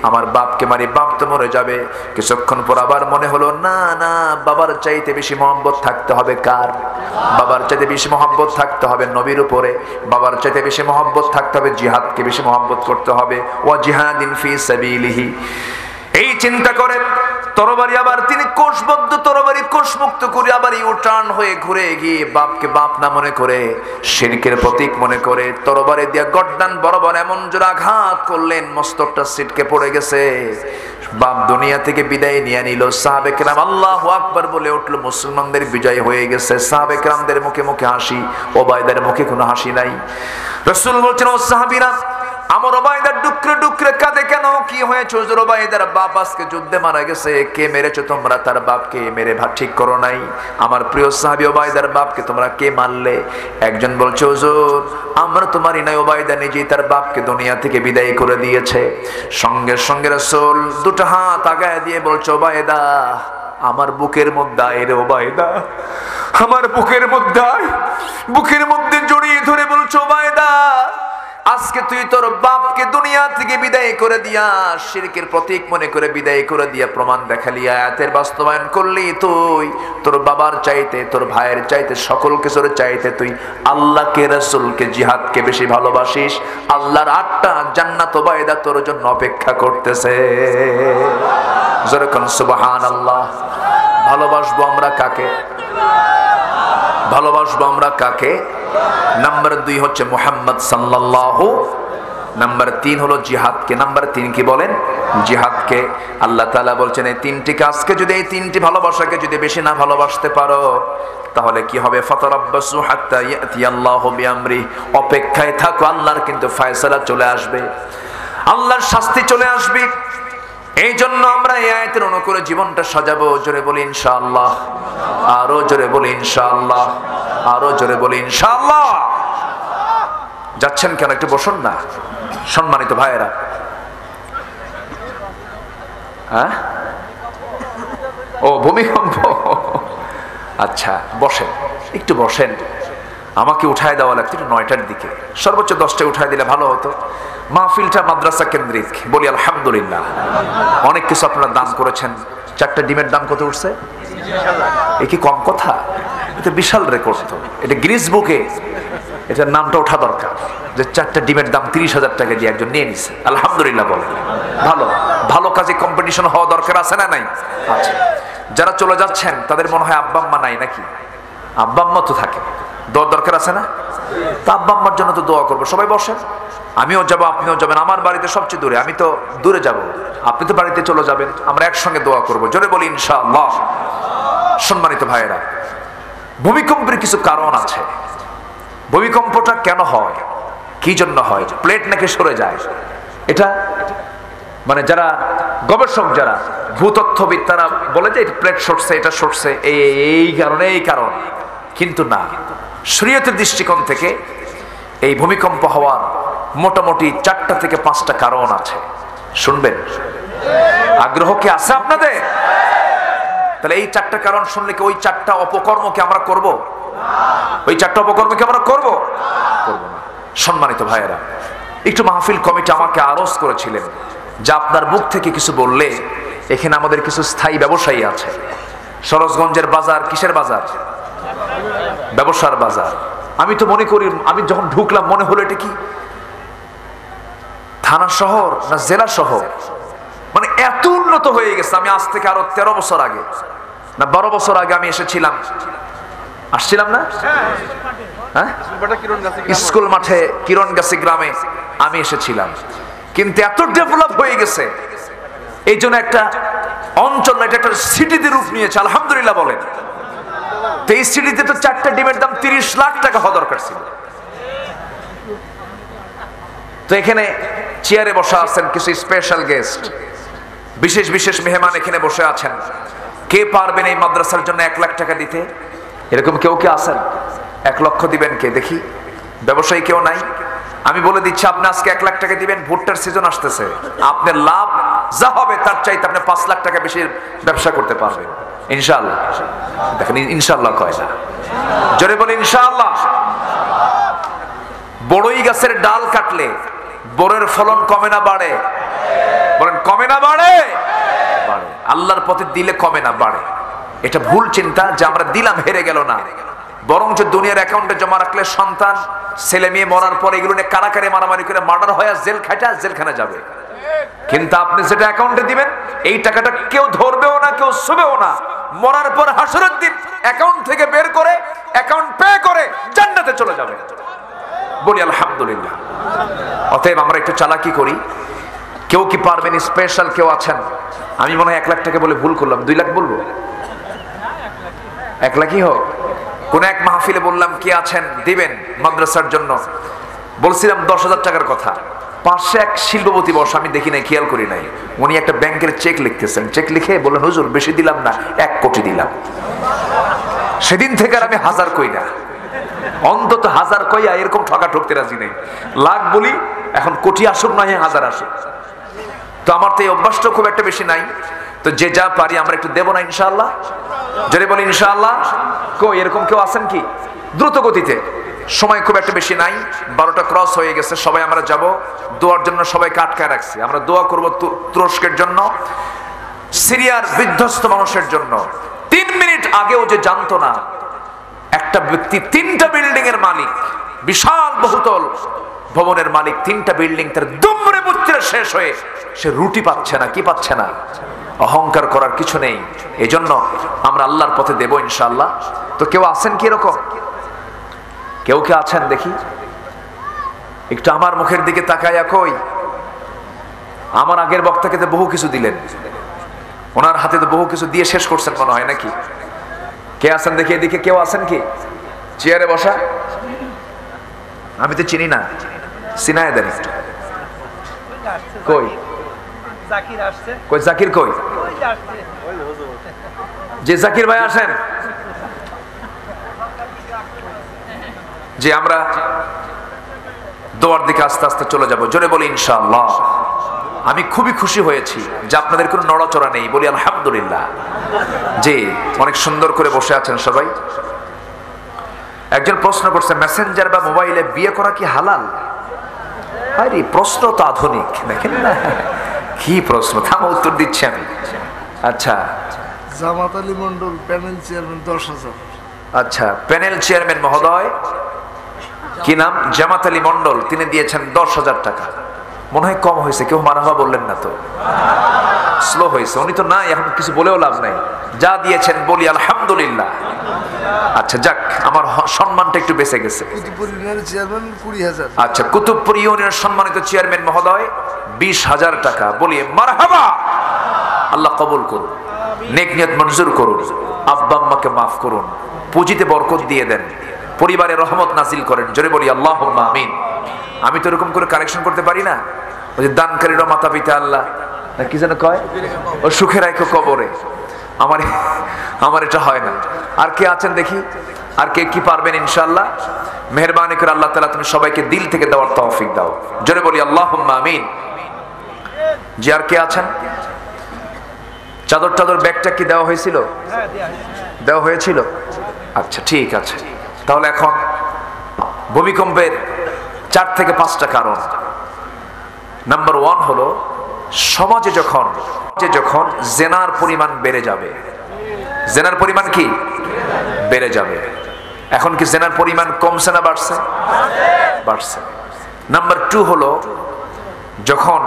আমার বাপকে মারি, বাপ তো মরে যাবে। কিছুক্ষণ পর আবার মনে হলো, না না, বাবার চাইতে বেশি মহব্বত থাকতে হবে কার? বাবার চাইতে বেশি মহব্বত থাকতে হবে নবীর উপরে, বাবার চাইতে বেশি মহব্বত থাকতে হবে জিহাদকে বেশি মহব্বত করতে হবে। ওয়া জিহাদিন ফি সাবিলিহি। এই চিন্তা করে তরবারি আবার তিনি কোষবদ্ধ তরবারি কোষমুক্ত করে আবার ইউটার্ন হয়ে ঘুরে গিয়ে বাপকে বাপ না মনে করে, শিরকের প্রতীক মনে করে তরবারি দিয়া গর্দান বরাবর এমন জোরে আঘাত করলেন, মস্তকটা ছিটকে পড়ে গেছে। বাপ দুনিয়া থেকে বিদায় নিয়ে নিল। সাহাবে কেরাম আল্লাহু আকবার বলে উঠল, মুসলমানদের বিজয় হয়ে গেছে। সাহাবে কেরামদের মুখে মুখে হাসি, ওবায়দার মুখে কোনো হাসি নাই। রাসূল বলছেন, ও সাহাবীরা, আমার ওবায়দা ডুকরে ডুকরে কাঁদে কেন? কি হয়েছে হুজুর? ওবায়দার বাপ আজকে যুদ্ধে মারা গেছে। কে মেরেছো তোমরা? তার বাপকে মেরে ঠিক করো নাই। আমার প্রিয় সাহাবী ওবায়দার বাপকে তোমরা কে মারলে? একজন বলছে, হুজুর আমরা তো মারি নাই, ওবায়দা নিজেই তার বাপকে দুনিয়া থেকে বিদায় করে দিয়েছে। সঙ্গে সঙ্গে রাসূল দুটো হাত আগায় দিয়ে বলছে, ওবায়দা আমার বুকের মধ্যে আয় রে ওবায়দা, আমার বুকের মধ্যে আয়। বুকের মধ্যে জড়িয়ে ধরে বলছে, ওবায়দা আজকে তুই তোর বাপকে দুনিয়া থেকে বিদায় করে দিয়া, শিরকের প্রতীক মনে করে বিদায় করে দিয়া প্রমাণ দেখালি, আয়াতের বাস্তবায়ন করলি। তুই তোর বাবার চাইতে, তোর ভাইয়ের চাইতে, সকল কিছুর চাইতে তুই আল্লাহকে, রাসূলকে, জিহাদকে বেশি ভালোবাসিস। আল্লাহর 8টা জান্নাত ওবায়দা তোর জন্য অপেক্ষা করতেছে। জোরে কোন সুবহানাল্লাহ। ভালোবাসবো আমরা কাকে? ভালোবাসবো আমরা কাকে? নাম্বার 2 হচ্ছে মুহাম্মদ সাল্লাল্লাহু, নাম্বার 3 হলো জিহাদকে। নাম্বার 3 কি বলেন? জিহাদকে। আল্লাহ তাআলা বলছেন এই 3টি কাজকে যদি, এই 3টি ভালোবাসাকে যদি বেশি না ভালোবাসতে পারো তাহলে কি হবে? ফাতারাব্বাসু হাত্তা ইয়াতিয়াল্লাহু বিআমরি। অপেক্ষায় থাকো, আল্লাহর কিন্তু ফয়সালা চলে আসবে, আল্লাহর শাস্তি চলে আসবে। এই জন্য আমরা এই আয়াতের অনুকূলে জীবনটা সাজাবো। জোরে বলি ইনশাআল্লাহ, আরো জোরে বলি ইনশাআল্লাহ, আরো জোরে বলি ইনশাআল্লাহ। যাচ্ছেন কেন? একটু বসুন না সম্মানিত ভাইয়েরা। হ্যাঁ, ও ভূমিকম্প, আচ্ছা বসেন, একটু বসেন। আমাকে উঠায় দেওয়া লাগতো 9টার দিকে, সর্বোচ্চ 10টায় উঠায় দিলে ভালো হতো। মাহফিলটা মাদ্রাসা কেন্দ্রিক, বলি আলহামদুলিল্লাহ। অনেক কিছু আপনারা দান করেছেন। 4টা ডিমের দাম কত উঠছে? এ কি কম কথা? এটা বিশাল রেকর্ড। তো এটা গ্রিস বুকে এটার নামটা ওঠা দরকার, যে 4টা ডিমের দাম 30,000 টাকা দিয়ে একজন নিয়ে নিছে। আলহামদুলিল্লাহ বলে। ভালো ভালো কাজে কম্পিটিশন হওয়া দরকার আছে না নাই? আচ্ছা, যারা চলে যাচ্ছেন তাদের মনে হয় আব্বা আম্মা নাই নাকি? আব্বা আম্মা তো থাকে, দোয়া দরকার আছে না? তা আব্বা আম্মার জন্য তো দোয়া করবো। সবাই বসেন, আমিও যাবো, আপনিও যাবেন। আমার বাড়িতে সবচেয়ে দূরে, আমি তো দূরে যাব, আপনি তো বাড়িতে চলে যাবেন, আমরা একসঙ্গে দোয়া করবো। জোরে বলি ইনশাআল্লাহ। সম্মানিত ভাইয়েরা, ভূমিকম্পের কিছু কারণ আছে। ভূমিকম্পটা কেন হয়, কি জন্য হয়? প্লেট নাকি সরে যায়, এটা মানে যারা গবেষক, যারা ভূতত্ত্ববিদ, তারা বলে যে এটা প্লেট সরছে, এটা সরছে এই কারণে, এই কারণ। কিন্তু না, শরীয়তের দৃষ্টিকোণ থেকে এই ভূমিকম্প হওয়ার মোটামুটি 4টা থেকে 5টা কারণ আছে। শুনবেন? আগ্রহ কি আছে আপনাদের? তাহলে এই 4টা কারণ শুনলে কি ওই 4টা অপকর্মকে আমরা করব? ওই 4টা অপকর্মকে আমরা করব? করব না। সম্মানিত ভাইয়েরা, একটু মাহফিল কমিটি আমাকে আরজ করেছিলেন যে আপনার মুখ থেকে কিছু বললে এখানে আমাদের কিছু স্থায়ী ব্যবসায়ী আছে। সরোজগঞ্জের বাজার কিসের বাজার? ব্যবসার বাজার। আমি তো মনে করি, আমি যখন ঢুকলাম মনে হলো এটা কি থানা শহর না জেলা শহর, মানে এত উন্নত হয়ে গেছে। আমি আজ থেকে আরো 13 বছর আগে না 12 বছর আগে আমি এসেছিলাম, আসছিলাম না? হ্যাঁ, স্কুল মাঠে কিরণগাছি গ্রামে আমি এসেছিলাম। কিন্তু এত ডেভেলপ হয়ে গেছে, এই জন্য একটা অঞ্চল, এটা একটা সিটিতে রূপ নিয়েছে। আলহামদুলিল্লাহ বলেন। তো এই সিটিতে তো 4টা ডিমের দাম 30 লাখ টাকা হওয়া দরকার ছিল। তো এখানে চেয়ারে বসা আছেন কিছু স্পেশাল গেস্ট, বিশেষ বিশেষ মেহমান এখানে বসে আছেন। কে পারবেন এই মাদ্রাসার জন্য 1 লাখ টাকা দিতে? এরকম কেউ কে আছেন? 1 লক্ষ দিবেন কে দেখি? ব্যবসায়ী কেউ নাই? আমি বলে দিচ্ছি, আপনি আজকে 1 লাখ টাকা দিবেন, ভুট্টার সিজন আসতেছে, আপনার লাভ যা হবে তার চাইতে আপনি 5 লাখ টাকা বেশি ব্যবসা করতে পারবেন ইনশাআল্লাহ। দেখেন, ইনশাআল্লাহ কয় না, জোরে বলি ইনশাআল্লাহ। বড়ই গাছের ডাল কাটলে বড়ের ফলন কমে না বাড়ে? বলেন, কমে না বাড়ে? বাড়ে। আল্লাহর পথে দিলে কমে না বাড়ে। এটা ভুল চিন্তা যে আমরা দিলাম হেরে গেল না, বরঞ্চ দুনিয়ার অ্যাকাউন্টে জমা রাখলে সন্তান ছেলে মেয়ে মরার পর এগুলো নিয়ে কারাকারে মারামারি করে মার্ডার হয়ে জেল খাটা জেলখানে যাবে। কিন্তু আপনি যেটা অ্যাকাউন্টে দিবেন, এই টাকাটা কেউ ধরবেও না, কেউ ছুবেও না। মরার পর হাসরের দিন অ্যাকাউন্ট থেকে বের করে অ্যাকাউন্ট পে করে জান্নাতে চলে যাবে। বলি আলহামদুলিল্লাহ। অতএব আমরা একটু চালাকি করি। কেউ কি পারবেন? স্পেশাল কেউ আছেন? আমি মনে হয় 1 লাখ টাকা বলে ভুল করলাম, 2 লাখ বলবো? 1 লাখই হোক। কোন এক মাহফিলে বললাম কে আছেন দিবেন মাদ্রাসার জন্য, বলছিলাম 10,000 টাকার কথা। পাশে এক শিল্পপতি বস, আমি দেখি নাই, খেয়াল করি নাই, উনি একটা ব্যাংকের চেক লিখতেছেন। চেক লিখে বললেন, হুজুর বেশি দিলাম না, 1 কোটি দিলাম। সেদিন থেকে আর আমি 1000 কই না, অন্তত 1000 কইয়া এরকম ঠকা ঠকতে রাজি নেই। লাখ বলি, এখন কোটি আসুক না 1000 আসুক। তো আমার তো এই অভ্যাসটা খুব একটা বেশি নাই। তো যে যা পারি আমরা একটু দেবো না ইনশাআল্লাহ? জোরে বলি ইনশাআল্লাহ। কই এরকম কেউ আছেন কি? দ্রুত গতিতে, সময় খুব একটা বেশি নাই, 12টা ক্রস হয়ে গেছে। সবাই আমরা যাব দোয়ার জন্য, সবাইকে আটকায় রাখছি। আমরা দোয়া করব তুরস্কের জন্য, সিরিয়ার বিধ্বস্ত মানুষের জন্য। 3 মিনিট আগেও যে জানতো না একটা ব্যক্তি 3টা বিল্ডিং এর মালিক, বিশাল বহুতল ভবনের মালিক, 3টা বিল্ডিং, তার দুমড়ে মুচড়ে শেষ হয়ে সে রুটি পাচ্ছে না। কি পাচ্ছে না? অহংকার করার কিছু নেই। এজন্য আমরা আল্লাহর পথে দেব ইনশাআল্লাহ। তো কেউ আছেন কি এরকম? কেউ কে আছেন দেখি? একটু আমার মুখের দিকে তাকায়া কই। আমার আগের বক্তাকে তো বহু কিছু দিলেন, ওনার হাতে তো বহু কিছু দিয়ে শেষ করছেন মনে হয়, নাকি? কে আছেন দেখি এদিকে? কেউ আছেন কি? চেয়ারে বসা, আমি তো চিনি না, চিনায় দেন একটু। কই কই জাকির? কই যে জাকির ভাই আসেন। যে আমরা দোয়ার দিকে আস্তে আস্তে চলে যাব, জোরে বলি ইনশাআল্লাহ। আমি খুবই খুশি হয়েছি যে আপনাদের কোনো নড়াচড়া নেই, বলি আলহামদুলিল্লাহ। যে অনেক সুন্দর করে বসে আছেন সবাই। একজন প্রশ্ন করছে, মেসেঞ্জার বা মোবাইলে বিয়ে করা কি হালাল? আরে প্রশ্ন তো আধুনিক, দেখেন না কি প্রশ্ন, থামো উত্তর দিচ্ছি আমি। আচ্ছা, জামাত আলী মন্ডল প্যানেল চেয়ারম্যান 10,000। আচ্ছা, প্যানেল চেয়ারম্যান মহোদয় কি নাম? জামাত আলী মন্ডল, তিনি দিয়েছেন 10,000 টাকা। মনে হয় কম হয়েছে, কেউ মারহাবা বললেন না তো? স্লো হয়েছে, উনি তো নাই, এখন কিছু বলেও লাভ নাই, যা দিয়েছেন বলি আলহামদুলিল্লাহ। আচ্ছা যাক, আমার সম্মানটা একটু বেঁচে গেছে। কুতুবপুর ইউনিয়নের চেয়ারম্যান 20,000। আচ্ছা, কুতুবপুর ইউনিয়নের সম্মানিত চেয়ারম্যান মহোদয় 20,000 টাকা, বলি মারহাবা। আল্লাহ কবুল করুন, নেক নিয়ত মঞ্জুর করুন, আব্বা আম্মাকে মাফ করুন, পুঁজিতে বরকত দিয়ে দেন, পরিবারে রহমত নাজিল করেন, জোরে বলি আল্লাহুম্মা আমিন। আমি তো এরকম করে কালেকশন করতে পারি না, ওই যে দানকারীরা মাতা পিতা আল্লাহ না কি যেন কয়, ও সুখে রাখো কবরে, আমার এটা হয় না। আর কে আছেন দেখি, আর কে কি পারবেন? ইনশাআল্লাহ মেহেরবানি করে আল্লাহ তাআলা তুমি সবাইকে দিল থেকে দেওয়ার তৌফিক দাও, জোরে বলি আল্লাহুম্মা আমিন। জি, আর কে আছেন? চাদর টাদর ব্যাগটা কি দেওয়া হয়েছিল? দেওয়া হয়েছিল। আচ্ছা ঠিক আছে, তাহলে এখন ভূমিকম্পের 4 থেকে 5টা কারণ। নাম্বার 1 হলো সমাজে যখন জেনার পরিমাণ বেড়ে যাবে। জেনার পরিমাণ কি বেড়ে যাবে? এখন কি জেনার পরিমাণ কমছে না বাড়ছে? বাড়ছে। নাম্বার 2 হলো যখন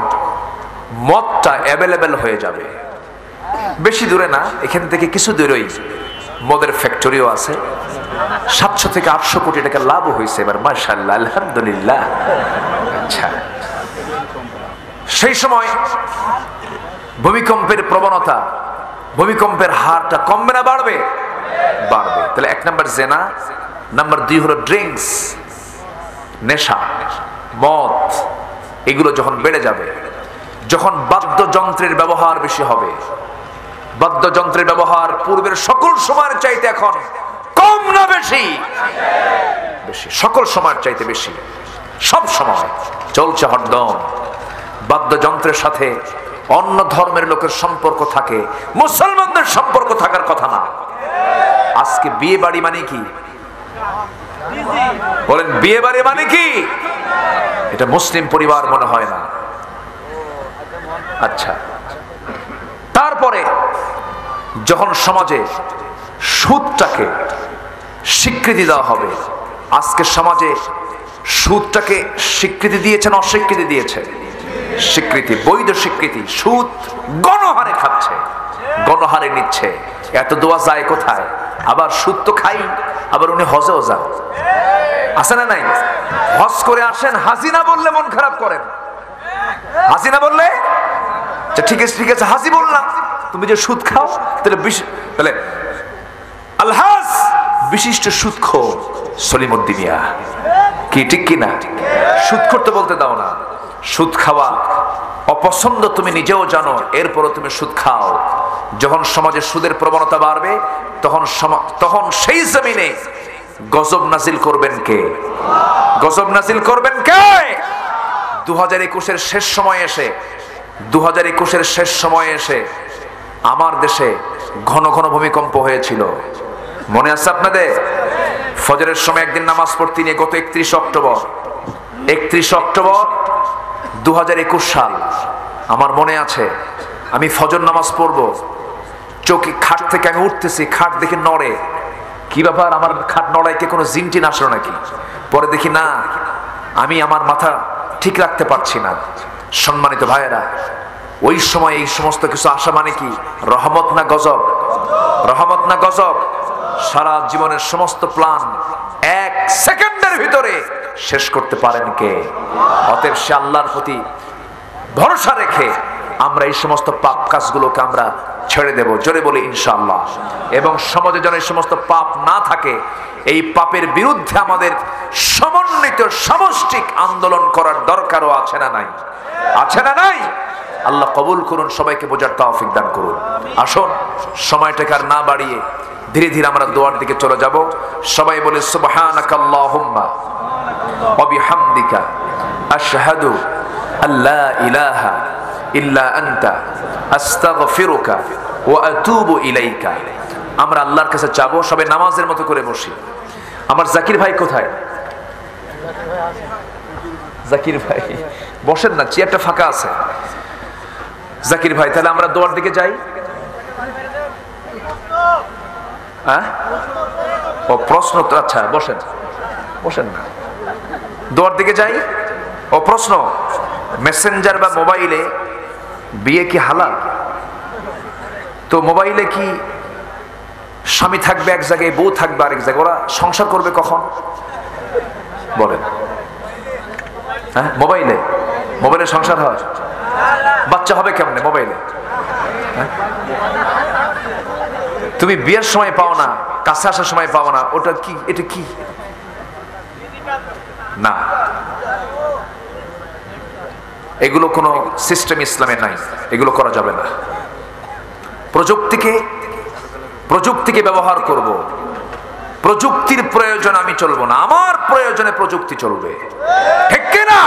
মদটা অ্যাভেলেবেল হয়ে যাবে। বেশি দূরে না, এখান থেকে কিছু দূরেই মদের ফ্যাক্টরিও আছে, 700 থেকে 800 কোটি টাকা লাভ হয়েছে এবার, মাশাআল্লাহ আলহামদুলিল্লাহ। আচ্ছা, সেই সময় ভূমিকম্পের প্রবণতা, ভূমিকম্পের হারটা কমবে না বাড়বে? বাড়বে। তাহলে 1 নাম্বার জেনা, নাম্বার 2 হলো ড্রিঙ্কস, নেশা, মদ, এগুলো যখন বেড়ে যাবে, যখন বাদ্যযন্ত্রের ব্যবহার বেশি হবে, বাদ্যযন্ত্রের ব্যবহার পূর্বের সকল সময়ের চাইতে এখন কম না বেশি? বেশি, সকল সময়ের চাইতে বেশি, সব সময় চলছে হরদম। বাদ্যযন্ত্রের সাথে অন্য ধর্মের লোকের সম্পর্ক থাকে, মুসলমানদের সম্পর্ক থাকার কথা না। আজকে বিয়ে বাড়ি মানে কি বলেন? বিয়ে বাড়ি মানে কি? এটা মুসলিম পরিবার মনে হয় না। আচ্ছা, তারপরে যখন সমাজে সুদটাকে স্বীকৃতি দেওয়া হবে, আজকে সমাজে সুদটাকে স্বীকৃতি দিয়েছেন, অস্বীকৃতি দিয়েছে? স্বীকৃতি, বৈধ স্বীকৃতি। সুদ গণহারে খাচ্ছে, গণহারে নিচ্ছে, এত দোয়া যায় কোথায়? আবার সুদ তো খাই, আবার উনি হজেও যান, আছে না নাই? হজ করে আসেন, হাসিনা বললে মন খারাপ করেন, হাসিনা বললে ঠিক আছে ঠিক আছে, হাসি বললাম, তুমি যে সুদ খাও, তাহলে আলহাজ বিশিষ্ট সুদখোর সলিমুদ্দিন মিয়া, কি ঠিক কিনা? সুদখোর তো বলতে দাও না। সুদ খাওয়া অপছন্দ তুমি নিজেও জানো, এরপরও তুমি সুদ খাও। যখন সমাজে সুদের প্রবণতা বাড়বে, তখন সেই জমিনে গজব নাজিল করবেন কে? গজব নাজিল করবেন কে? 2021-এর শেষ সময়ে এসে, 2021-এর শেষ সময়ে এসে আমার দেশে ঘন ঘন ভূমিকম্প হয়েছিল, মনে আছে আপনাদের? ফজরের সময় একদিন নামাজ পড়তে নিয়ে গত 31 অক্টোবর 2021 সাল, আমার মনে আছে, আমি ফজর নামাজ পড়বো, চোখে খাট থেকে আমি উঠতেছি, খাট দেখে নড়ে, কি ব্যাপার, আমার খাট নড়ায় কে কোনো জিনটিন আসলো নাকি? পরে দেখি না, আমি আমার মাথা ঠিক রাখতে পারছি না। সম্মানিত ভাইয়েরা, ওই সময় এই সমস্ত কিছু আসা মানে কি? রহমত না গজব? রহমত না গজব? সারা জীবনের সমস্ত প্ল্যান 1 সেকেন্ডের ভিতরে শেষ করতে পারেন কে? অতএব সে আল্লাহর প্রতি ভরসা রেখে আমরা এই সমস্ত পাপ কাজগুলোকে আমরা ছেড়ে দেব, জোরে বলি ইনশাআল্লাহ। এবং সমাজে যেন এই সমস্ত পাপ না থাকে, এই পাপের বিরুদ্ধে আমাদের সমন্বিত সামষ্টিক আন্দোলন করার দরকারও আছে না নাই? আছে না নাই? আল্লাহ কবুল করুন, সবাইকে বোঝার তৌফিক দান করুন। আসুন সময়টাকে আর না বাড়িয়ে ধীরে ধীরে আমরা দোয়ার দিকে চলে যাব। সবাই বলে সুবহানাকাল্লাহুম্মা ওয়া বিহামদিকা আশহাদু আল্লা ইলাহা ইল্লা আনতা আস্তাগফিরুকা ওয়া আতুবু ইলাইকা। আমরা আল্লাহর কাছে চাবো, সবাই নামাজের মতো করে বসি। আমার জাকির ভাই কোথায়? জাকির ভাই বসেন না, চেয়ারটা ফাঁকা আছে। জাকির ভাই, তাহলে আমরা দোয়ার দিকে যাই। হ্যাঁ, ও প্রশ্ন তো, আচ্ছা বসেন, বসেন না, দোয়ার দিকে যাই। ও প্রশ্ন, মেসেঞ্জার বা মোবাইলে বিয়ে কি হালাল? তো মোবাইলে কি স্বামী থাকবে এক জায়গায়, বউ থাকবে আরেক জায়গায়, ওরা সংসার করবে কখন বলেন? হ্যাঁ, মোবাইলে সংসার হয়? বাচ্চা হবে কেমনে মোবাইলে? তুমি বিয়ের সময় পাও না, কাছে আসার সময় পাও না, ওটা কি? এটা কি না, এগুলো কোনো সিস্টেম ইসলামে নাই, এগুলো করা যাবে না। প্রযুক্তিকে ব্যবহার করব, প্রযুক্তির প্রয়োজন আমি চলবো না, আমার প্রয়োজনে প্রযুক্তি চলবে, ঠিক কিনা?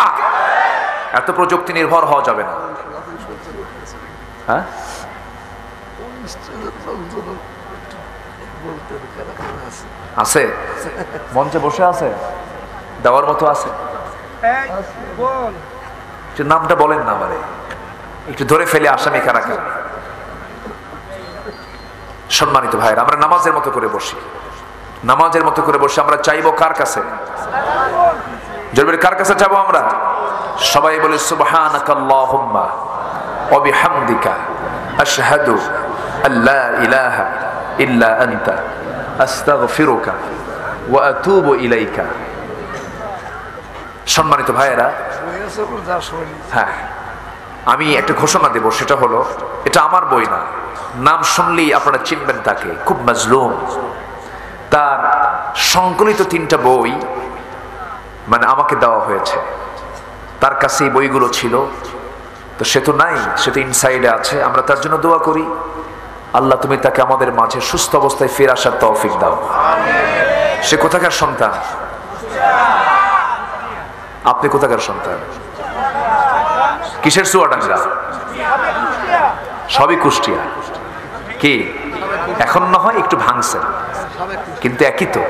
এত প্রযুক্তি নির্ভর হওয়া যাবে না। হ্যাঁ, আছে মঞ্চে বসে আছে, দেওয়ার মতো আছে। নামটা বলেন না, মানে একটু ধরে ফেলে আসামি কারা কারা। সম্মানিত ভাইরা, আমরা নামাজের মতো করে বসি, নামাজের মতো করে বসে আমরা চাইবো কার কাছে? জরুরি কার কাছে চাইবো আমরা? সবাই বলে সুবহানাকাল্লাহুম্মা ওয়া বিহামদিকা আশহাদু আল্লা ইলাহা ইল্লা আনতা আস্তাগফিরুকা ওয়া আতুবু ইলাইকা। সম্মানিত ভাইয়েরা, হ্যাঁ, আমি একটা ঘোষণা দেব, সেটা হলো, এটা আমার বই না, নাম শুনলেই আপনারা চিনবেন তাকে, খুব মাজলুম। তার সংকলিত 3টা বই মানে আমাকে দেওয়া হয়েছে, তার কাছে এই বইগুলো ছিল, তো সে তো নাই, সে তো ইনসাইডে আছে। আমরা তার জন্য দোয়া করি, আল্লাহ তুমি তাকে আমাদের মাঝে সুস্থ অবস্থায় ফিরে আসার তৌফিক দাও। সে কোথাকার সন্তান? আপনি কোথাকার সন্তান? কিসের চুয়াডাঙ্গা? সবই কুষ্টিয়া। কি এখন না হয় একটু ভাঙছেন, কিন্তু একই তো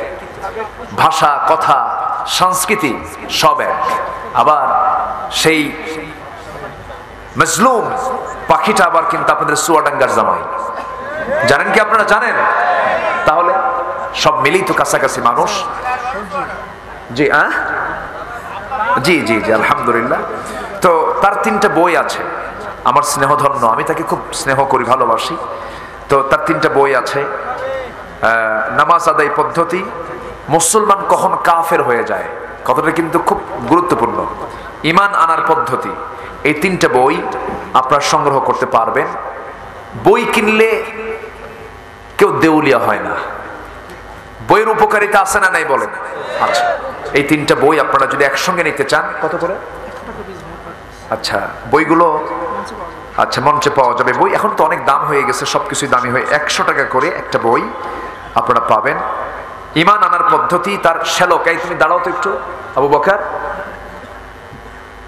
ভাষা, কথা, সংস্কৃতি সব এক। আবার সেই মাজলুম পাখিটা আবার কিন্তু আপনাদের চুয়াডাঙ্গার জামাই, জানেন কি? আপনারা জানেন? তাহলে সব মিলেই তো কাছাকাছি মানুষ। জি জি জি জি, আলহামদুলিল্লাহ। তো তার 3টা বই আছে, আমার স্নেহধন্য, আমি তাকে খুব স্নেহ করি, ভালোবাসি। তো তার 3টা বই আছে। নামাজ আদায় পদ্ধতি, মুসলমান কখন কাফের হয়ে যায়, কথাটা কিন্তু খুব গুরুত্বপূর্ণ। ঈমান আনার পদ্ধতি, এই 3টা বই আপনারা সংগ্রহ করতে পারবেন। বই কিনলে কেউ দেউলিয়া হয় না। বইয়ের উপকারিতা আছে না নাই বলেন? আচ্ছা, এই 3টা বই আপনারা যদি একসঙ্গে নিতে চান, কত করে? আচ্ছা, বইগুলো আচ্ছা মঞ্চে পাওয়া যাবে। বই এখন তো অনেক দাম হয়ে গেছে, সবকিছুই দামি হয়ে, 100 টাকা করে একটা বই আপনারা পাবেন। ঈমান আনার পদ্ধতি, তার শ্যালক। এই তুমি দাঁড়াও তো একটু, আবু বকর,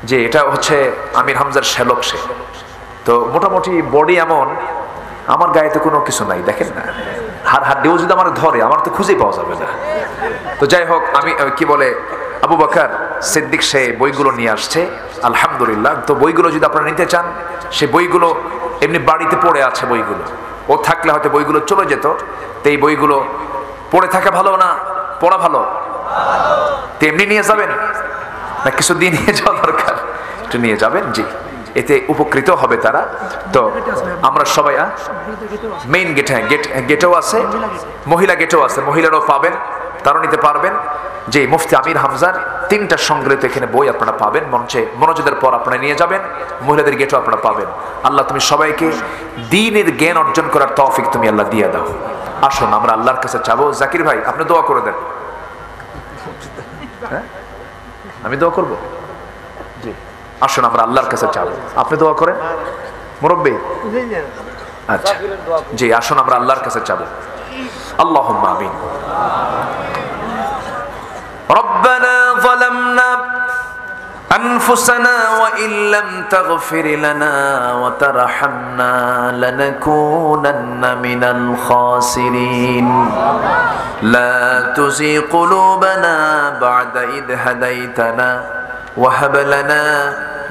যে এটা হচ্ছে আমির হামজার শ্যালক। সে তো মোটামুটি বডি এমন, আমার গায়ে তো কোনো কিছু নাই, দেখেন না, হাড্ডিও যদি আমার ধরে, আমার তো খুঁজেই পাওয়া যাবে না। তো যাই হোক, আমি কি বলে, আবু বকর সিদ্দিক সে বইগুলো নিয়ে আসছে, আলহামদুলিল্লাহ। তো বইগুলো যদি আপনারা নিতে চান, সে বইগুলো এমনি বাড়িতে পড়ে আছে, বইগুলো ও থাকলে হয়তো বইগুলো চলে যেত। তো এই বইগুলো পড়ে থাকা ভালো না পড়া ভালো? তেমনি নিয়ে যাবেন না কিছু দিয়ে নিয়ে যাওয়া দরকার? একটু নিয়ে যাবেন, জি, এতে উপকৃত হবে তারা। তো আমরা সবাই মেইন গেট, হ্যাঁ গেটেও আছে, মহিলা গেটেও আছে, মহিলারাও পাবেন, তারাও নিতে পারবেন। যে মুফতি আমির হামজার 3টা সংগ্রহিত এখানে বই আপনারা পাবেন। মঞ্চে মনোযোগের পর আপনারা নিয়ে যাবেন, মহিলাদের গেটও আপনারা পাবেন। আল্লাহ তুমি সবাইকে দ্বীনের জ্ঞান অর্জন করার তৌফিক তুমি আল্লাহ দিয়ে দাও। আসুন আমরা আল্লাহর কাছে চাবো। জাকির ভাই, আপনি দোয়া করে দেন। হ্যাঁ, আমি দোয়া করবো? জি, আসুন আমরা আল্লাহর কাছে চাবো, আপনি দোয়া করেন মুরব্বী। আচ্ছা জি, আসুন আমরা আল্লাহর কাছে চাবো। আল্লাহুম্মা আমিন। ربنا ظلمنا أنفسنا أنفسنا وإن لم تغفر لنا وترحمنا لنكونن من الخاسرين لا تزغ قلوبنا بعد إذ هديتنا وهب لنا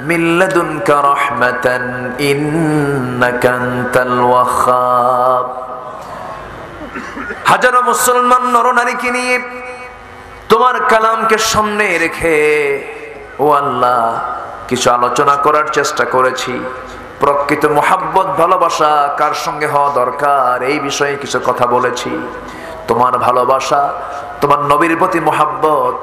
من لدنك رحمة إنك أنت الوهاب হাজারো মুসলমান নরনারীকে নিয়ে তোমার কালামকে সামনে রেখে ও আল্লাহ কিছু আলোচনা করার চেষ্টা করেছি। প্রকৃত মুহাব্বত ভালোবাসা কার সঙ্গে হওয়া দরকার এই বিষয়ে কিছু কথা বলেছি। তোমার ভালোবাসা, তোমার নবীর প্রতি মুহাব্বত